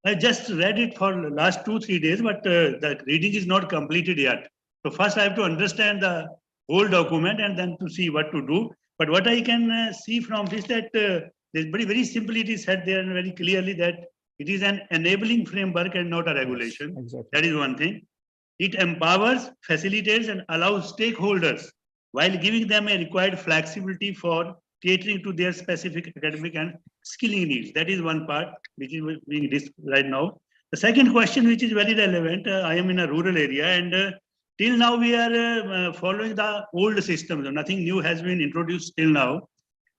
I just read it for the last 2-3 days, but the reading is not completed yet. So first I have to understand the whole document and then to see what to do. But what I can see from this that there's very simply it is said there very clearly that it is an enabling framework and not a regulation. Yes, exactly. That is one thing. It empowers, facilitates, and allows stakeholders while giving them a required flexibility for catering to their specific academic and skilling needs. That is one part which is being discussed right now. The second question, which is very relevant, I am in a rural area, and till now we are following the old system. Nothing new has been introduced till now.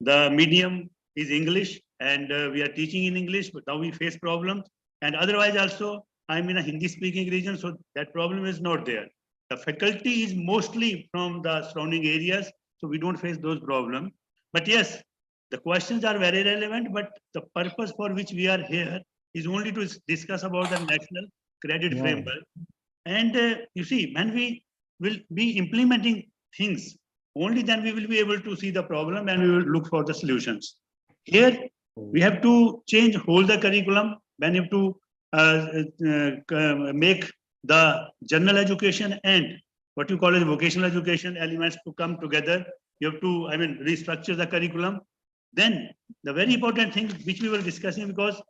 The medium is English, and we are teaching in English, but now we face problems. And otherwise also, I'm in a Hindi-speaking region, so that problem is not there. The faculty is mostly from the surrounding areas, so we don't face those problems. But yes, the questions are very relevant, but the purpose for which we are here is only to discuss about the national credit framework. And you see, when we will be implementing things, only then we will be able to see the problem and we will look for the solutions. Here, we have to change whole the curriculum. When we have to make the general education and what you call as vocational education elements to come together. You have to, restructure the curriculum. Then the very important thing which we were discussing, because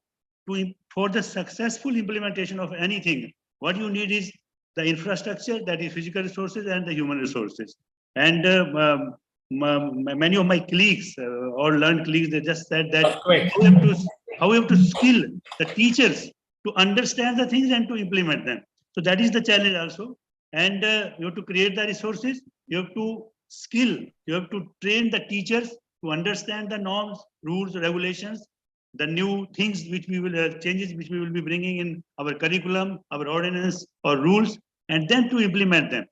for the successful implementation of anything, what you need is the infrastructure, that is physical resources and the human resources. And many of my colleagues or learned colleagues, they just said that how we have to skill the teachers to understand the things and to implement them. So that is the challenge also. And you have to create the resources, you have to skill, you have to train the teachers to understand the norms, rules, regulations, the new things which we will, changes which we will be bringing in our curriculum, our ordinance or rules, and then to implement them.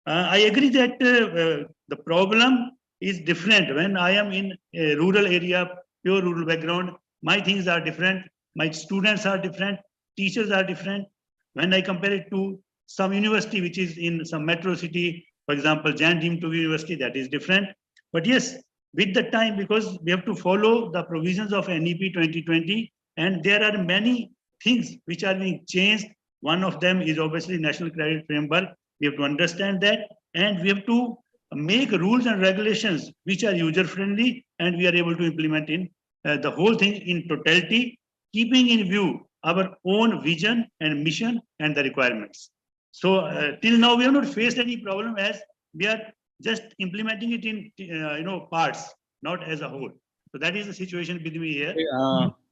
I agree that the problem is different. When I am in a rural area, pure rural background, my things are different, my students are different, teachers are different. When I compare it to some university which is in some metro city, for example, Jan Deemed to be University, that is different. But yes, with the time, because we have to follow the provisions of NEP 2020, and there are many things which are being changed. One of them is obviously National Credit Framework. We have to understand that, and we have to make rules and regulations which are user-friendly, and we are able to implement in the whole thing in totality, keeping in view our own vision and mission and the requirements. So till now, we have not faced any problem, as we are just implementing it in parts, not as a whole. So that is the situation with me here.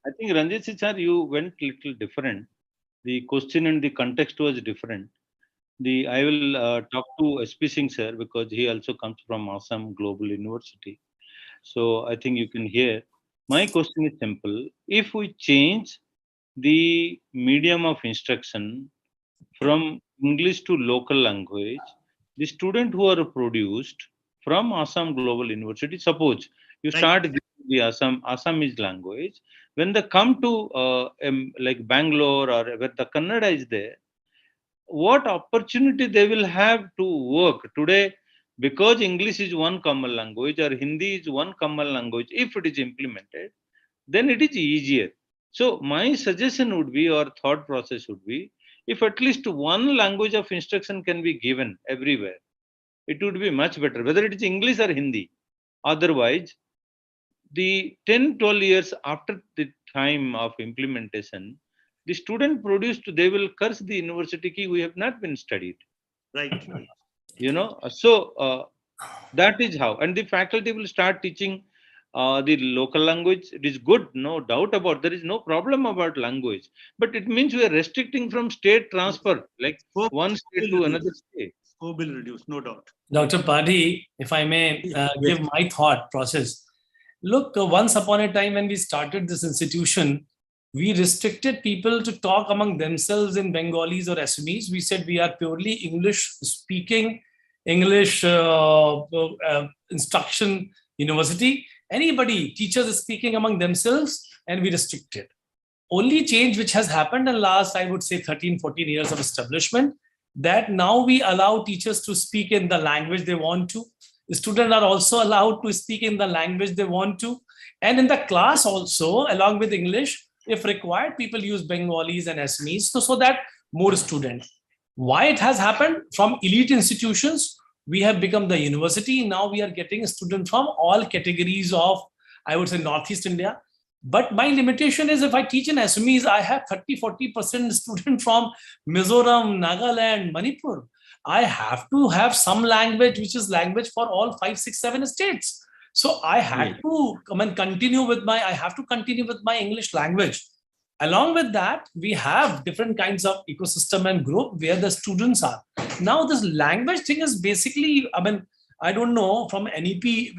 I think Ranjit sir, you went little different. The question and the context was different. I will talk to SP Singh sir, because he also comes from Assam Global University. So I think you can hear. My question is simple. If we change the medium of instruction from English to local language, the student who are produced from Assam Global University, suppose you start the Assamese language, when they come to like Bangalore or where the Kannada is there, what opportunity they will have to work today, because English is one common language or Hindi is one common language. If it is implemented, then it is easier. So my suggestion would be, or thought process would be, if at least one language of instruction can be given everywhere, it would be much better, whether it is English or Hindi. Otherwise, the 10-12 years after the time of implementation, the student produced, they will curse the university ki we have not been studied. Right. So that is how. And the faculty will start teaching the local language. It is good, no doubt about, there is no problem about language. But it means we are restricting from state transfer, like one state to another state. Scope will reduce, no doubt. Dr. Padhi, if I may give my thought process. Look, once upon a time when we started this institution, we restricted people to talk among themselves in Bengalis or Assamese. We said we are purely English speaking, English instruction university. Anybody, teachers are speaking among themselves, and we restricted. Only change which has happened in last, I would say 13, 14 years of establishment, that now we allow teachers to speak in the language they want to. The students are also allowed to speak in the language they want to. And in the class also, along with English, if required, people use Bengalis and Assamese, so that more students. Why it has happened? From elite institutions, we have become the university. Now we are getting students from all categories of, I would say, Northeast India. But my limitation is, if I teach in Assamese, I have 30-40% students from Mizoram, Nagaland, Manipur. I have to have some language, which is language for all 5, 6, 7 states. So I had to continue with my, I have to continue with my English language. Along with that, we have different kinds of ecosystem and group where the students are. Now this language thing is basically, I don't know from NEP